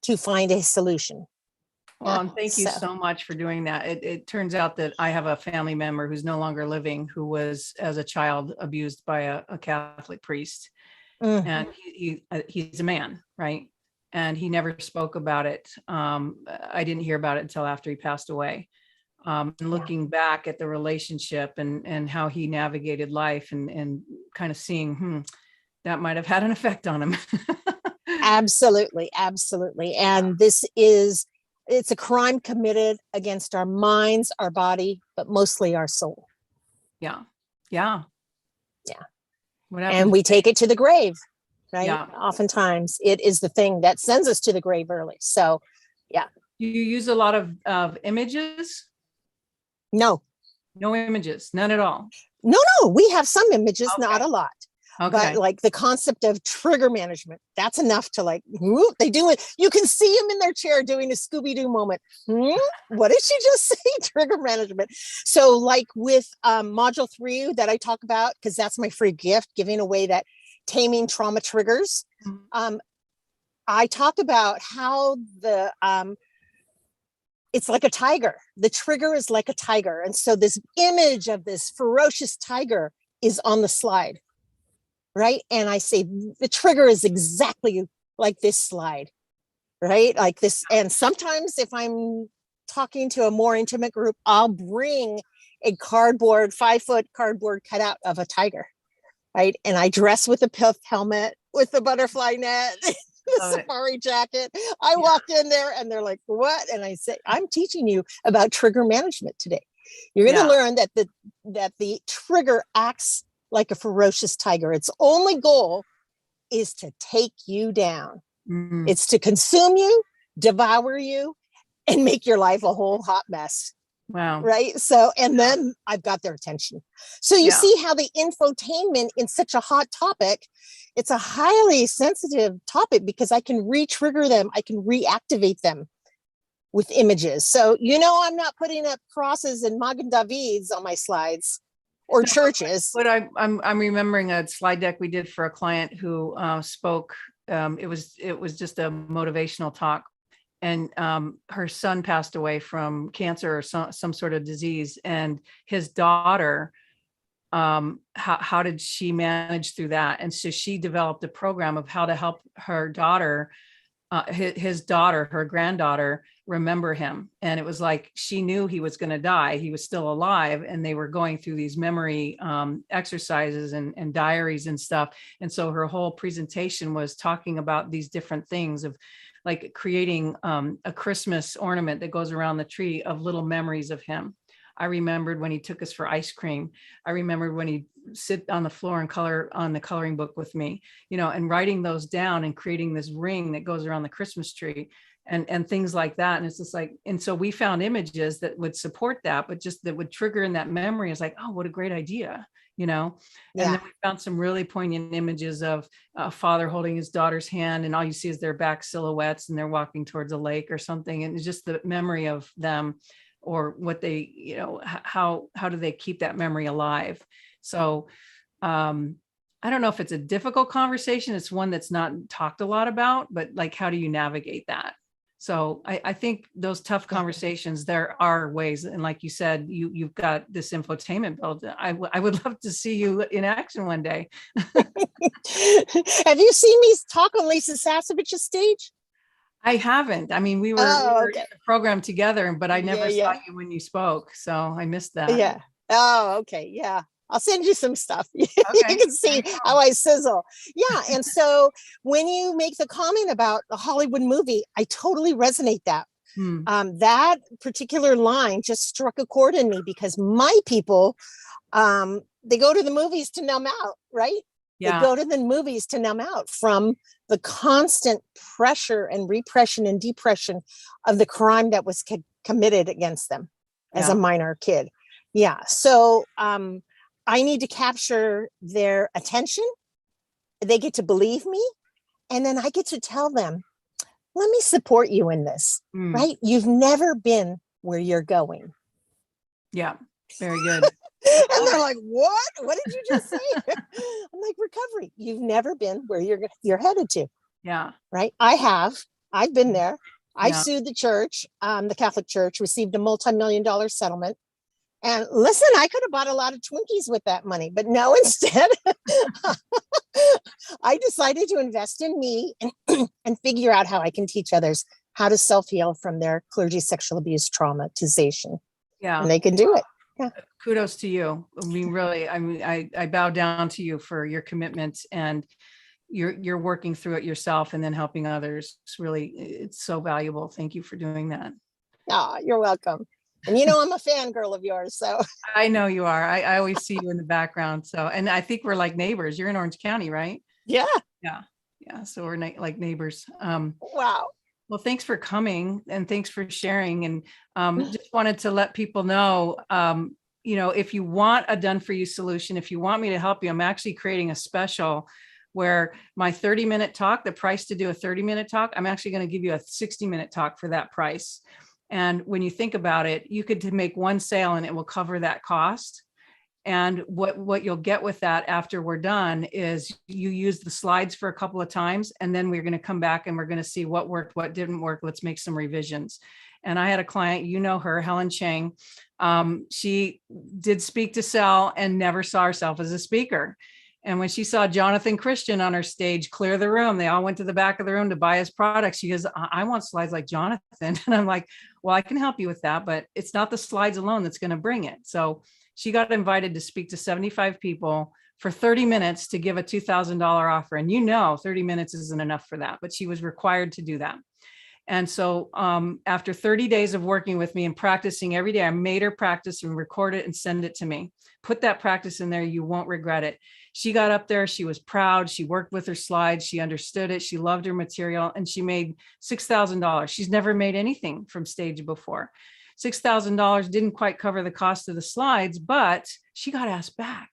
to find a solution. Well, and thank you So- so much for doing that. It turns out that I have a family member who's no longer living, who was as a child abused by a Catholic priest. Mm. And he's a man, right? And he never spoke about it. I didn't hear about it until after he passed away. And looking back at the relationship and how he navigated life and kind of seeing, that might have had an effect on him. Absolutely, absolutely. And it's a crime committed against our minds, our body, but mostly our soul. Yeah. Yeah. Yeah. What And happens? we take it to the grave, right? Yeah. Oftentimes it is the thing that sends us to the grave early. So Do you use a lot of images? no, No images, none at all. no, we have some images, not Okay. a lot. Okay. But like the concept of trigger management, that's enough to like, whoop, they do it. You can see them in their chair doing a Scooby-Doo moment. What did she just say? Trigger management. So like with module 3 that I talk about, because that's my free gift, giving away that taming trauma triggers. Mhm. I talk about how it's like a tiger. The trigger is like a tiger. And so this image of this ferocious tiger is on the slide. Right. And I say the trigger is exactly like this slide, right? Like this. And sometimes if I'm talking to a more intimate group, I'll bring a 5-foot cardboard cutout of a tiger, right? And I dress with a pith helmet, with the butterfly net, the Love it. safari jacket. I walk in there and they're like, what? And I say, I'm teaching you about trigger management today. You're going to learn that the trigger acts like a ferocious tiger. Its only goal is to take you down. Mhm. It's to consume you, devour you, and make your life a whole hot mess. Wow. Right. So, and then I've got their attention. So you see how the infotainment in such a hot topic, it's a highly sensitive topic because I can re-trigger them. I can reactivate them with images. So, I'm not putting up crosses and Magen Davids on my slides. Or churches. But I'm remembering a slide deck we did for a client who spoke. It was just a motivational talk, and her son passed away from cancer or some sort of disease, and his daughter. How did she manage through that? And so she developed a program of how to help her daughter, his daughter, her granddaughter, remember him. And it was like she knew he was going to die. He was still alive, and they were going through these memory exercises and diaries and stuff. And so her whole presentation was talking about these different things of like creating a Christmas ornament that goes around the tree of little memories of him. I remembered when he took us for ice cream. I remembered when he'd sit on the floor and color on the coloring book with me, and writing those down and creating this ring that goes around the Christmas tree and things like that. And it's just like, and so we found images that would support that, but just that would trigger in that memory. It's like, oh, what a great idea, And then we found some really poignant images of a father holding his daughter's hand, and all you see is their back silhouettes, and they're walking towards a lake or something. And it's just the memory of them, or what they, how do they keep that memory alive? So I don't know if it's a difficult conversation. It's one that's not talked a lot about, but like, how do you navigate that? So I think those tough conversations, there are ways. And like you said, you've got this infotainment built. I would love to see you in action one day. Have you seen me talk on Lisa Sasovich's stage? I haven't. I mean, we were in the program together, but I never saw you when you spoke. So I missed that. Yeah. Oh, okay. Yeah. I'll send you some stuff. You can see how I sizzle. Yeah. And so when you make the comment about the Hollywood movie, I totally resonate that. That particular line just struck a chord in me because my people, they go to the movies to numb out, right? Yeah. They go to the movies to numb out from the constant pressure and repression and depression of the crime that was committed against them as a minor kid. Yeah. So, I need to capture their attention. They get to believe me. And then I get to tell them, let me support you in this, right? You've never been where you're going. Yeah, very good. And they're like, what did you just say? I'm like, recovery. You've never been where you're headed to. Yeah. Right. I've been there. I Yeah. sued the church, the Catholic Church, received a multi-million-dollar settlement. And listen, I could have bought a lot of Twinkies with that money, but no, instead, I decided to invest in me and figure out how I can teach others how to self-heal from their clergy sexual abuse traumatization. Yeah. And they can do it. Yeah. Kudos to you. I mean, really, I bow down to you for your commitment, and you're working through it yourself and then helping others. It's so valuable. Thank you for doing that. Oh, you're welcome. And you know, I'm a fangirl of yours. So I know you are. I always see you in the background. So, and I think we're like neighbors. You're in Orange County, right? yeah. Yeah. So we're like neighbors. Wow. Well, thanks for coming and thanks for sharing. And just wanted to let people know, if you want a done for you solution, if you want me to help you, I'm actually creating a special where my 30-minute talk, the price to do a 30-minute talk, I'm actually going to give you a 60-minute talk for that price. And when you think about it, you could make one sale and it will cover that cost. And what you'll get with that after we're done is you use the slides for a couple of times, and then we're going to come back and we're going to see what worked, what didn't work. Let's make some revisions. And I had a client, you know her, Helen Chang. She did speak to sell and never saw herself as a speaker. And when she saw Jonathan Christian on her stage clear the room, they all went to the back of the room to buy his products. She goes, I want slides like Jonathan. And I'm like, well, I can help you with that, but it's not the slides alone that's going to bring it. So she got invited to speak to 75 people for 30 minutes to give a $2,000 offer. And 30 minutes isn't enough for that, but she was required to do that. And so after 30 days of working with me and practicing every day, I made her practice and record it and send it to me. Put that practice in there. You won't regret it. She got up there. She was proud. She worked with her slides. She understood it. She loved her material, and she made $6,000. She's never made anything from stage before. $6,000 didn't quite cover the cost of the slides, but she got asked back.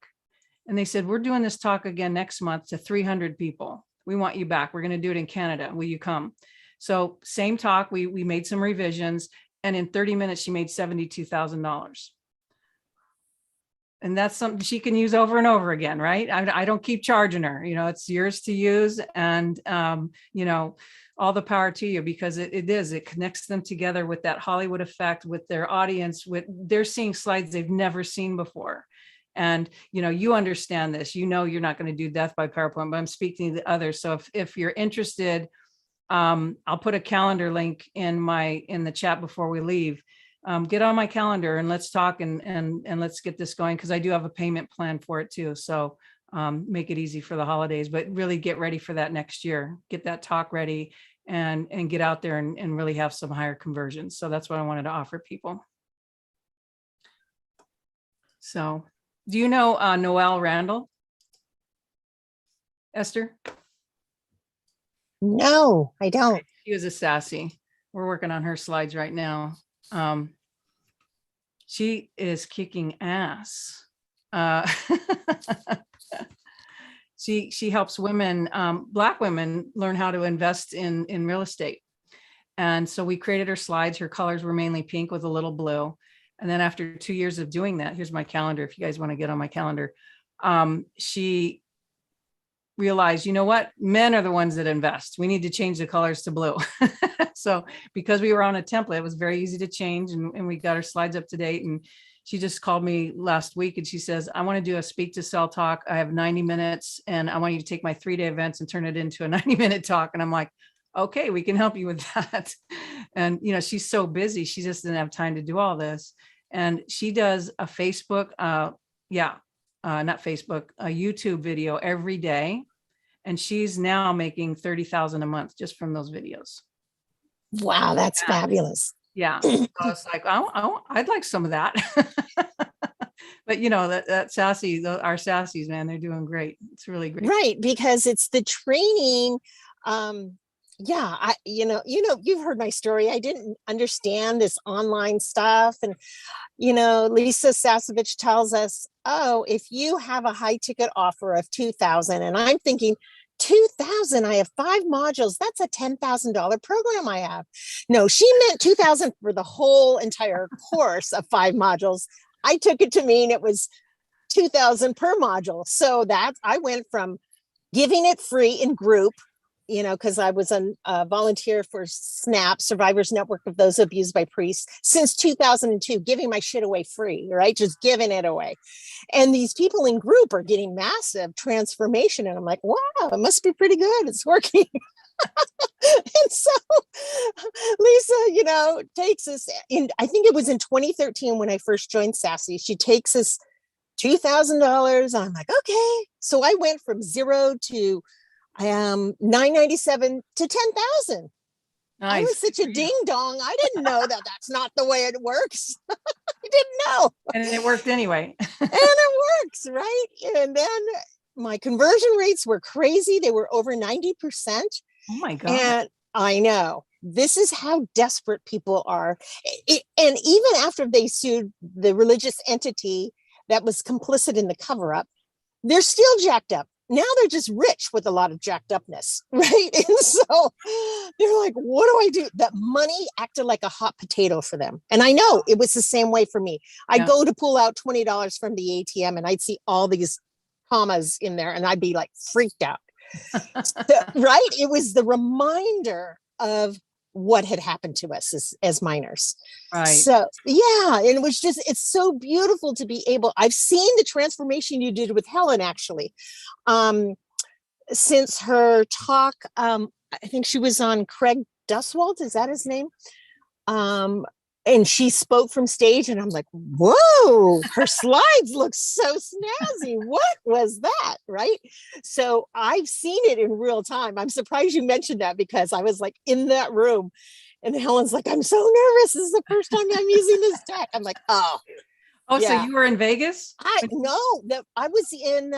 And they said, we're doing this talk again next month to 300 people. We want you back. We're going to do it in Canada. Will you come? So same talk, we made some revisions, and in 30 minutes, she made $72,000. And that's something she can use over and over again, right? I don't keep charging her, it's yours to use, and, all the power to you, because it connects them together with that Hollywood effect, with their audience, they're seeing slides they've never seen before. And, you understand this, you're not going to do death by PowerPoint, but I'm speaking to others. So if you're interested, I'll put a calendar link in the chat before we leave. Get on my calendar and let's talk and let's get this going, because I do have a payment plan for it too. So make it easy for the holidays, but really get ready for that next year. Get that talk ready and get out there and really have some higher conversions. So that's what I wanted to offer people. So do you know Noelle Randall? Esther? No, I don't. She was a sassy. We're working on her slides right now. She is kicking ass. She helps women, Black women, learn how to invest in real estate. And so we created her slides. Her colors were mainly pink with a little blue. And then after 2 years of doing that, here's my calendar. If you guys want to get on my calendar, she realized, you know what, men are the ones that invest. We need to change the colors to blue. So because we were on a template, it was very easy to change, and we got our slides up to date. And she just called me last week and she says, I want to do a speak to sell talk. I have 90 minutes and I want you to take my 3-day events and turn it into a 90-minute talk. And I'm like, okay, we can help you with that. And, she's so busy. She just didn't have time to do all this. And she does a Facebook, not Facebook, a YouTube video every day. And she's now making $30,000 a month just from those videos. Wow, that's fabulous. Yeah. So I was like, I'd like some of that. But that sassy, our sassies, man, they're doing great. It's really great. Right. Because it's the training. You've heard my story. I didn't understand this online stuff. And, Lisa Sasevich tells us, oh, if you have a high ticket offer of $2,000, and I'm thinking, $2,000, I have 5 modules. That's a $10,000 program I have. No, she meant $2,000 for the whole entire course of 5 modules. I took it to mean it was 2,000 per module. So that I went from giving it free in group, you know, because I was a volunteer for SNAP, Survivors Network of Those Abused by Priests, since 2002, giving my shit away free, right? Just giving it away. And these people in group are getting massive transformation. And I'm like, wow, it must be pretty good. It's working. And so Lisa, you know, takes us in, I think it was in 2013 when I first joined Sassy. She takes us $2,000. I'm like, okay. So I went from 0 to $997 to 10,000. Nice. I was such a ding dong. I didn't know that that's not the way it works. I didn't know. And it worked anyway. And it works, right? And then my conversion rates were crazy. They were over 90%. Oh my God. And I know this is how desperate people are. And even after they sued the religious entity that was complicit in the cover up, they're still jacked up. Now they're just rich with a lot of jacked upness, right? And so they're like, what do I do? That money acted like a hot potato for them. And I know it was the same way for me. I'd go to pull out $20 from the ATM and I'd see all these commas in there and I'd be like freaked out. Right? It was the reminder of what had happened to us as minors. Right. So yeah, and it was just, it's so beautiful to be able, I've seen the transformation you did with Helen actually. Since her talk, I think she was on Craig Duswalt, is that his name? And she spoke from stage and I'm like, whoa, her slides look so snazzy. What was that? Right. So I've seen it in real time. I'm surprised you mentioned that because I was like in that room and Helen's like, I'm so nervous. This is the first time I'm using this tech. I'm like, oh. Oh, yeah. So you were in Vegas? I was in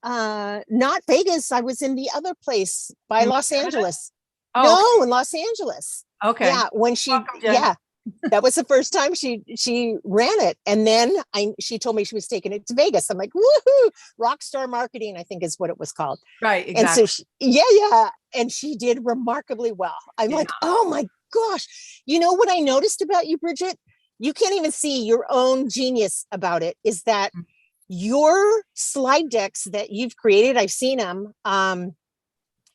not Vegas. I was in the other place by Los Angeles. Oh, no, in Los Angeles. okay. Yeah, when she Welcome, Jen. yeah. That was the first time she ran it. And then she told me she was taking it to Vegas. I'm like, woohoo, rock star marketing, I think is what it was called. Right, exactly. And so yeah. And she did remarkably well. I'm like, oh my gosh. You know what I noticed about you, Bridget? You can't even see your own genius about it, is that your slide decks that you've created, I've seen them,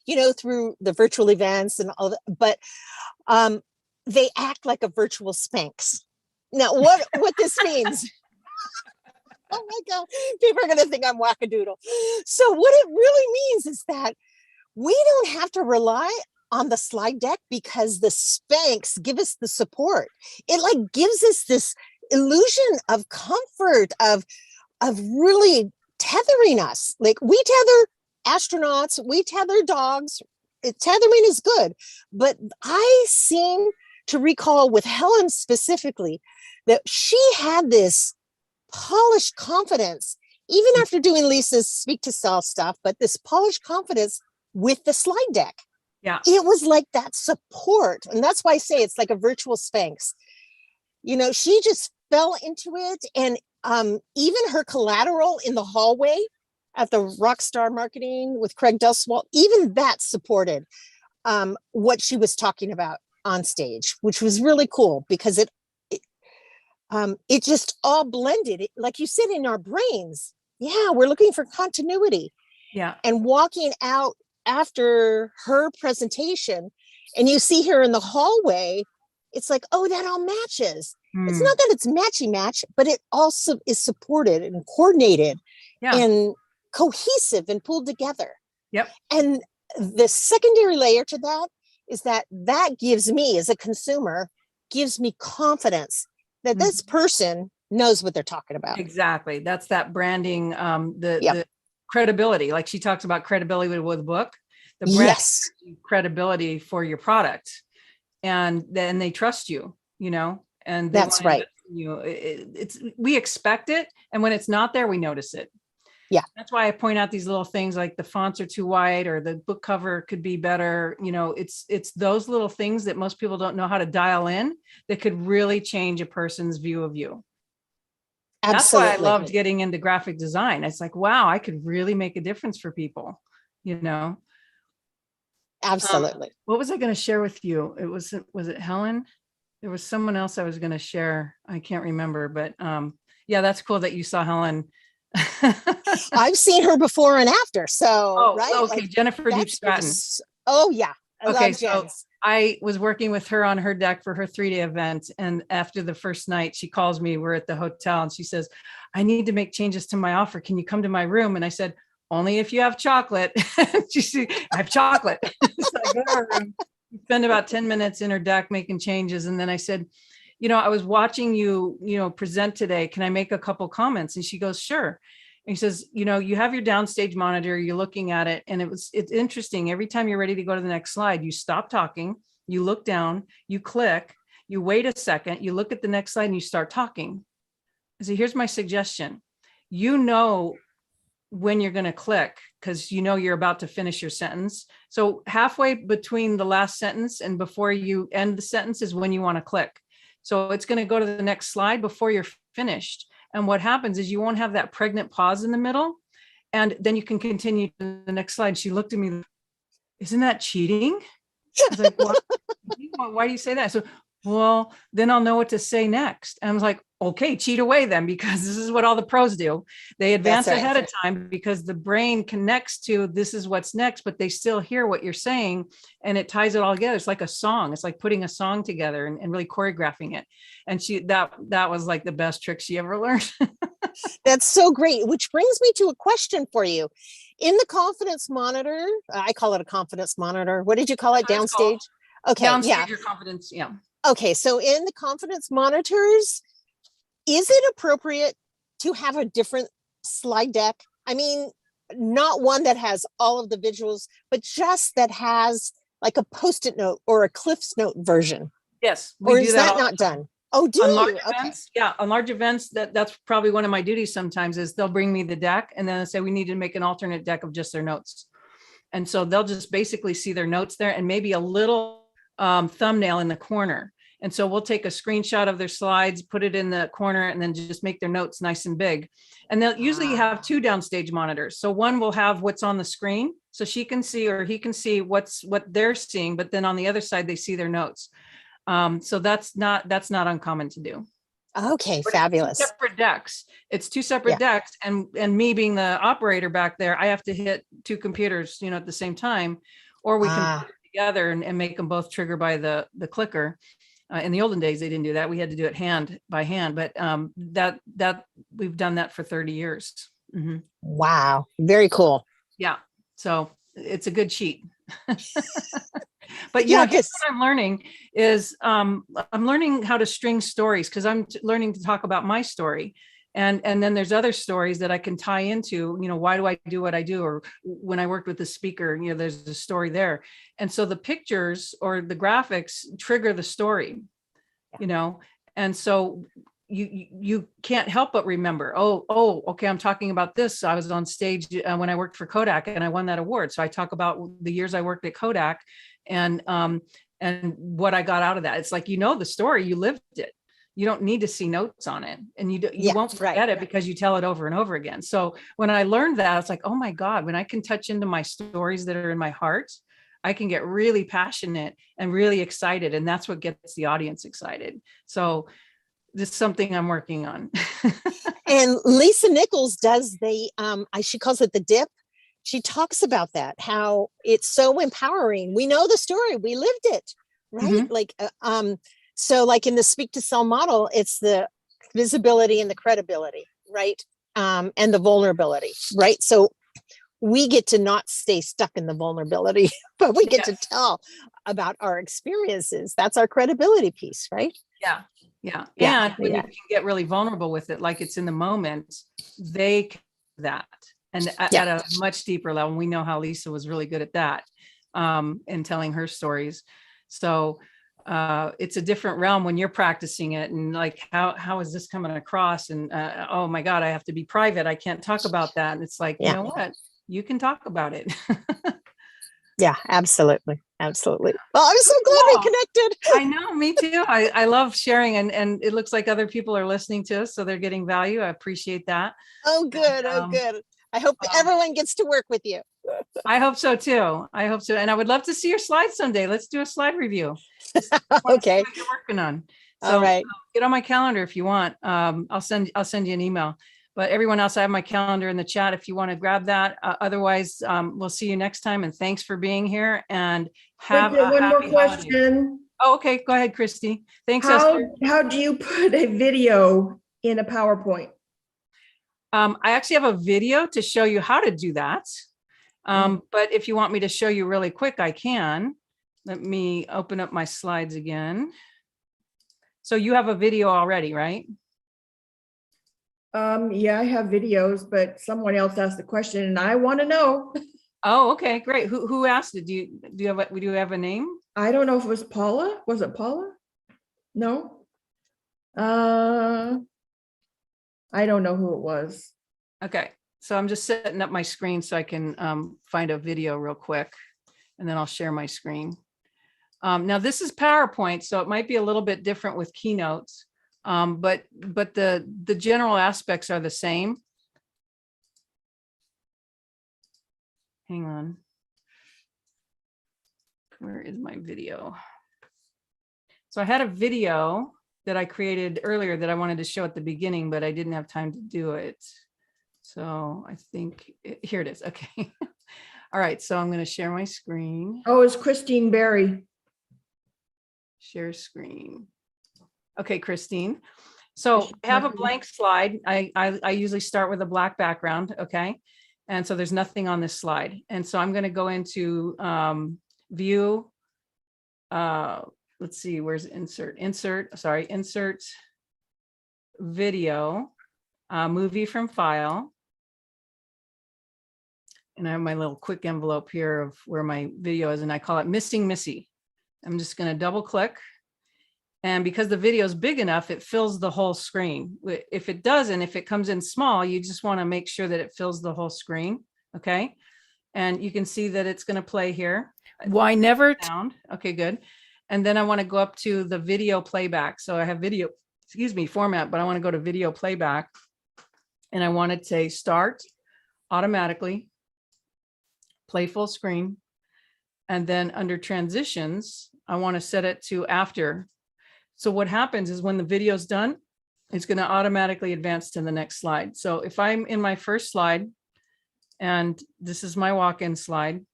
you know, through the virtual events and all that, but they act like a virtual Spanx. Now, what this means, oh my God, people are going to think I'm wackadoodle. So what it really means is that we don't have to rely on the slide deck because the Spanx give us the support. It like gives us this illusion of comfort, of really tethering us. Like we tether astronauts, we tether dogs. Tethering is good, but I seem to recall with Helen specifically that she had this polished confidence, even after doing Lisa's speak to self stuff, but this polished confidence with the slide deck. Yeah. It was like that support. And that's why I say it's like a virtual Spanx. You know, she just fell into it. And even her collateral in the hallway at the Rockstar Marketing with Craig Duswalt, even that supported what she was talking about on stage, which was really cool because it just all blended. Like you said, in our brains. Yeah, we're looking for continuity. Yeah. And walking out after her presentation and you see her in the hallway, it's like, oh, that all matches. It's not that it's matchy match, but it also is supported and coordinated and cohesive and pulled together. Yep. And the secondary layer to that is that gives me as a consumer, gives me confidence that this person knows what they're talking about. Exactly. That's that branding, the credibility. Like she talks about credibility with a book, the brand credibility for your product. And then they trust you, you know, and that's right. We expect it. And when it's not there, we notice it. Yeah. That's why I point out these little things like the fonts are too wide or the book cover could be better. You know, it's those little things that most people don't know how to dial in that could really change a person's view of you. Absolutely. That's why I loved getting into graphic design. It's like, wow, I could really make a difference for people, you know? Absolutely. What was I going to share with you? Was it Helen? There was someone else I was going to share. I can't remember, but yeah, that's cool that you saw Helen I've seen her before and after. So, Oh, right. okay. Like, Jennifer Deep that's Stratton. oh yeah. I Okay, love so Jen's. I was working with her on her deck for her 3-day event. And after the first night, she calls me, we're at the hotel, and she says, I need to make changes to my offer. Can you come to my room? And I said, only if you have chocolate. She said, I have chocolate. So I go to her room, spend about 10 minutes in her deck making changes. And then I said, I was watching you, present today. Can I make a couple comments? And she goes, sure. And he says, you have your downstage monitor, you're looking at it. And it's interesting. Every time you're ready to go to the next slide, you stop talking, you look down, you click, you wait a second, you look at the next slide and you start talking. So here's my suggestion. When you're going to click, because you're about to finish your sentence. So halfway between the last sentence and before you end the sentence is when you want to click. So it's going to go to the next slide before you're finished. And what happens is you won't have that pregnant pause in the middle. And then you can continue to the next slide. She looked at me, isn't that cheating? I was like, why do you say that? So, well, then I'll know what to say next. And I was like, okay, cheat away then, because this is what all the pros do. They advance ahead of time because the brain connects to this is what's next, but they still hear what you're saying and it ties it all together. It's like a song. It's like putting a song together and really choreographing it. And that was like the best trick she ever learned. That's so great, which brings me to a question for you. In the confidence monitor, I call it a confidence monitor. What did you call it? Downstage? Okay. Downstage your confidence. Yeah. Okay. So in the confidence monitors, is it appropriate to have a different slide deck? I mean, not one that has all of the visuals, but just that has like a Post-it note or a Cliff's Note version. Yes. Or is that not done? Oh, do on you? large Okay. events? Yeah, on large events, that's probably one of my duties sometimes is they'll bring me the deck and then they say we need to make an alternate deck of just their notes. And so they'll just basically see their notes there and maybe a little thumbnail in the corner. And so we'll take a screenshot of their slides, put it in the corner, and then just make their notes nice and big. And they'll usually have 2 downstage monitors. So one will have what's on the screen, so she can see or he can see what they're seeing, but then on the other side, they see their notes. So that's not uncommon to do. Okay, But fabulous. It's 2 separate decks. It's 2 separate decks. And me being the operator back there, I have to hit 2 computers, at the same time, or we can put it together and make them both trigger by the clicker. In the olden days, they didn't do that. We had to do it hand by hand, but that we've done that for 30 years. Mm-hmm. Wow. Very cool. Yeah. So it's a good cheat. But Yeah, here's what I'm learning is I'm learning how to string stories because I'm learning to talk about my story. And then there's other stories that I can tie into, why do I do what I do? Or when I worked with the speaker, there's a story there. And so the pictures or the graphics trigger the story, and so you can't help but remember, okay, I'm talking about this. I was on stage when I worked for Kodak and I won that award. So I talk about the years I worked at Kodak and what I got out of that. It's like, the story, you lived it. You don't need to see notes on it, and you won't forget it because you tell it over and over again. So when I learned that, it's like, oh my God, when I can touch into my stories that are in my heart, I can get really passionate and really excited. And that's what gets the audience excited. So this is something I'm working on. And Lisa Nichols does she calls it the dip. She talks about that, how it's so empowering. We know the story, we lived it, right? Mm-hmm. So like in the Speak to Sell model, it's the visibility and the credibility, right? And the vulnerability, right? So we get to not stay stuck in the vulnerability, but we get to tell about our experiences. That's our credibility piece, right? Yeah. And when you can get really vulnerable with it, like it's in the moment, they can do that. And at a much deeper level, we know how Lisa was really good at that in telling her stories. So it's a different realm when you're practicing it and like, how is this coming across? And oh my God, I have to be private. I can't talk about that. And it's like, you know what? You can talk about it. Yeah, absolutely. Absolutely. Well, I'm so glad we connected. I know, me too. I love sharing and it looks like other people are listening to us, so they're getting value. I appreciate that. Oh, good. Good. I hope everyone gets to work with you. I hope so too. And I would love to see your slides someday. Let's do a slide review. Okay. What you're working on. So all right. Get on my calendar if you want. I'll send you an email. But everyone else, I have my calendar in the chat if you want to grab that. Otherwise, we'll see you next time. And thanks for being here and have Bridget, a one more happy holiday. question. Oh, okay. Go ahead, Christy. Thanks, Esther. How do you put a video in a PowerPoint? I actually have a video to show you how to do that. But if you want me to show you really quick, I can. Let me open up my slides again. So you have a video already, right? Yeah, I have videos, but someone else asked the question and I want to know. Oh, okay, great. Who asked it? Do you have a name? I don't know if it was Paula. Was it Paula? No. I don't know who it was. Okay, so I'm just setting up my screen so I can find a video real quick, and then I'll share my screen. Now this is PowerPoint, so it might be a little bit different with keynotes, but the general aspects are the same. Hang on. Where is my video? So I had a video that I created earlier that I wanted to show at the beginning, but I didn't have time to do it. So I think here it is. Okay. All right. So I'm going to share my screen. Oh, it's Christine Berry. Share screen. Okay, Christine. So I have a blank slide. I usually start with a black background. Okay. And so there's nothing on this slide. And so I'm going to go into view. Let's see, where's insert video, movie from file. And I have my little quick envelope here of where my video is, and I call it Missing Missy. I'm just going to double click. And because the video is big enough, it fills the whole screen. If it doesn't, if it comes in small, you just want to make sure that it fills the whole screen. Okay. And you can see that it's going to play here. Why never sound? Okay, good. And then I want to go up to the video playback. So I have video, format, but I want to go to video playback. And I want to say start automatically, play full screen. And then under transitions, I want to set it to after. So what happens is when the video is done, it's going to automatically advance to the next slide. So if I'm in my first slide, and this is my walk-in slide,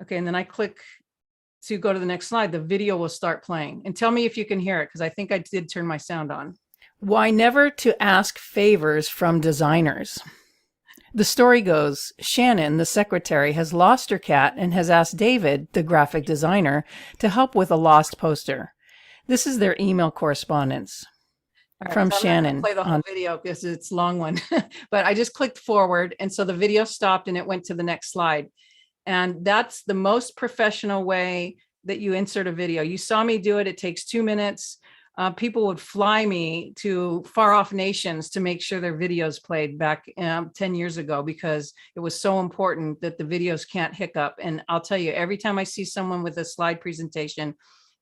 okay, and then I click to go to the next slide, the video will start playing. And tell me if you can hear it, because I think I did turn my sound on. Why never to ask favors from designers? The story goes, Shannon, the secretary, has lost her cat and has asked David, the graphic designer, to help with a lost poster. This is their email correspondence. From Shannon. Play the whole video because it's a long one, but I just clicked forward. And so the video stopped and it went to the next slide. And that's the most professional way that you insert a video. You saw me do it. It takes 2 minutes. People would fly me to far off nations to make sure their videos played back 10 years ago, because it was so important that the videos can't hiccup. And I'll tell you, every time I see someone with a slide presentation,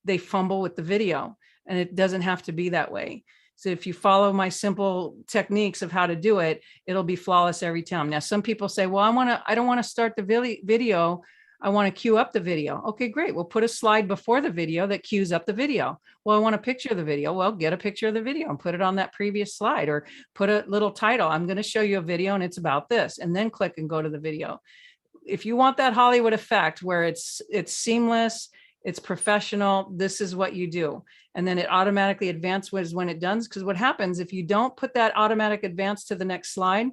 they fumble with the video, and it doesn't have to be that way. So if you follow my simple techniques of how to do it, it'll be flawless every time. Now, some people say, well, I don't want to start the video. I want to queue up the video. Okay, great. We'll put a slide before the video that queues up the video. Well, I want a picture of the video. Well, get a picture of the video and put it on that previous slide, or put a little title. I'm going to show you a video and it's about this, and then click and go to the video. If you want that Hollywood effect where it's seamless, it's professional, this is what you do. And then it automatically advances when it does. Because what happens if you don't put that automatic advance to the next slide,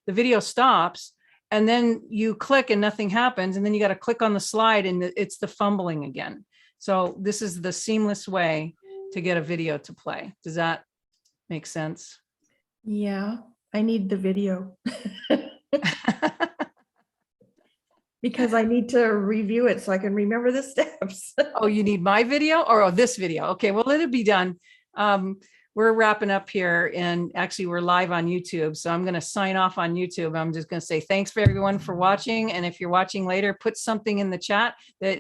the video stops, and then you click and nothing happens. And then you got to click on the slide and it's the fumbling again. So this is the seamless way to get a video to play. Does that make sense? Yeah, I need the video. Because I need to review it so I can remember the steps. Oh, you need my video or this video? Okay, well, it'll be done. We're wrapping up here, and actually we're live on YouTube. So I'm going to sign off on YouTube. I'm just going to say thanks for everyone for watching. And if you're watching later, put something in the chat that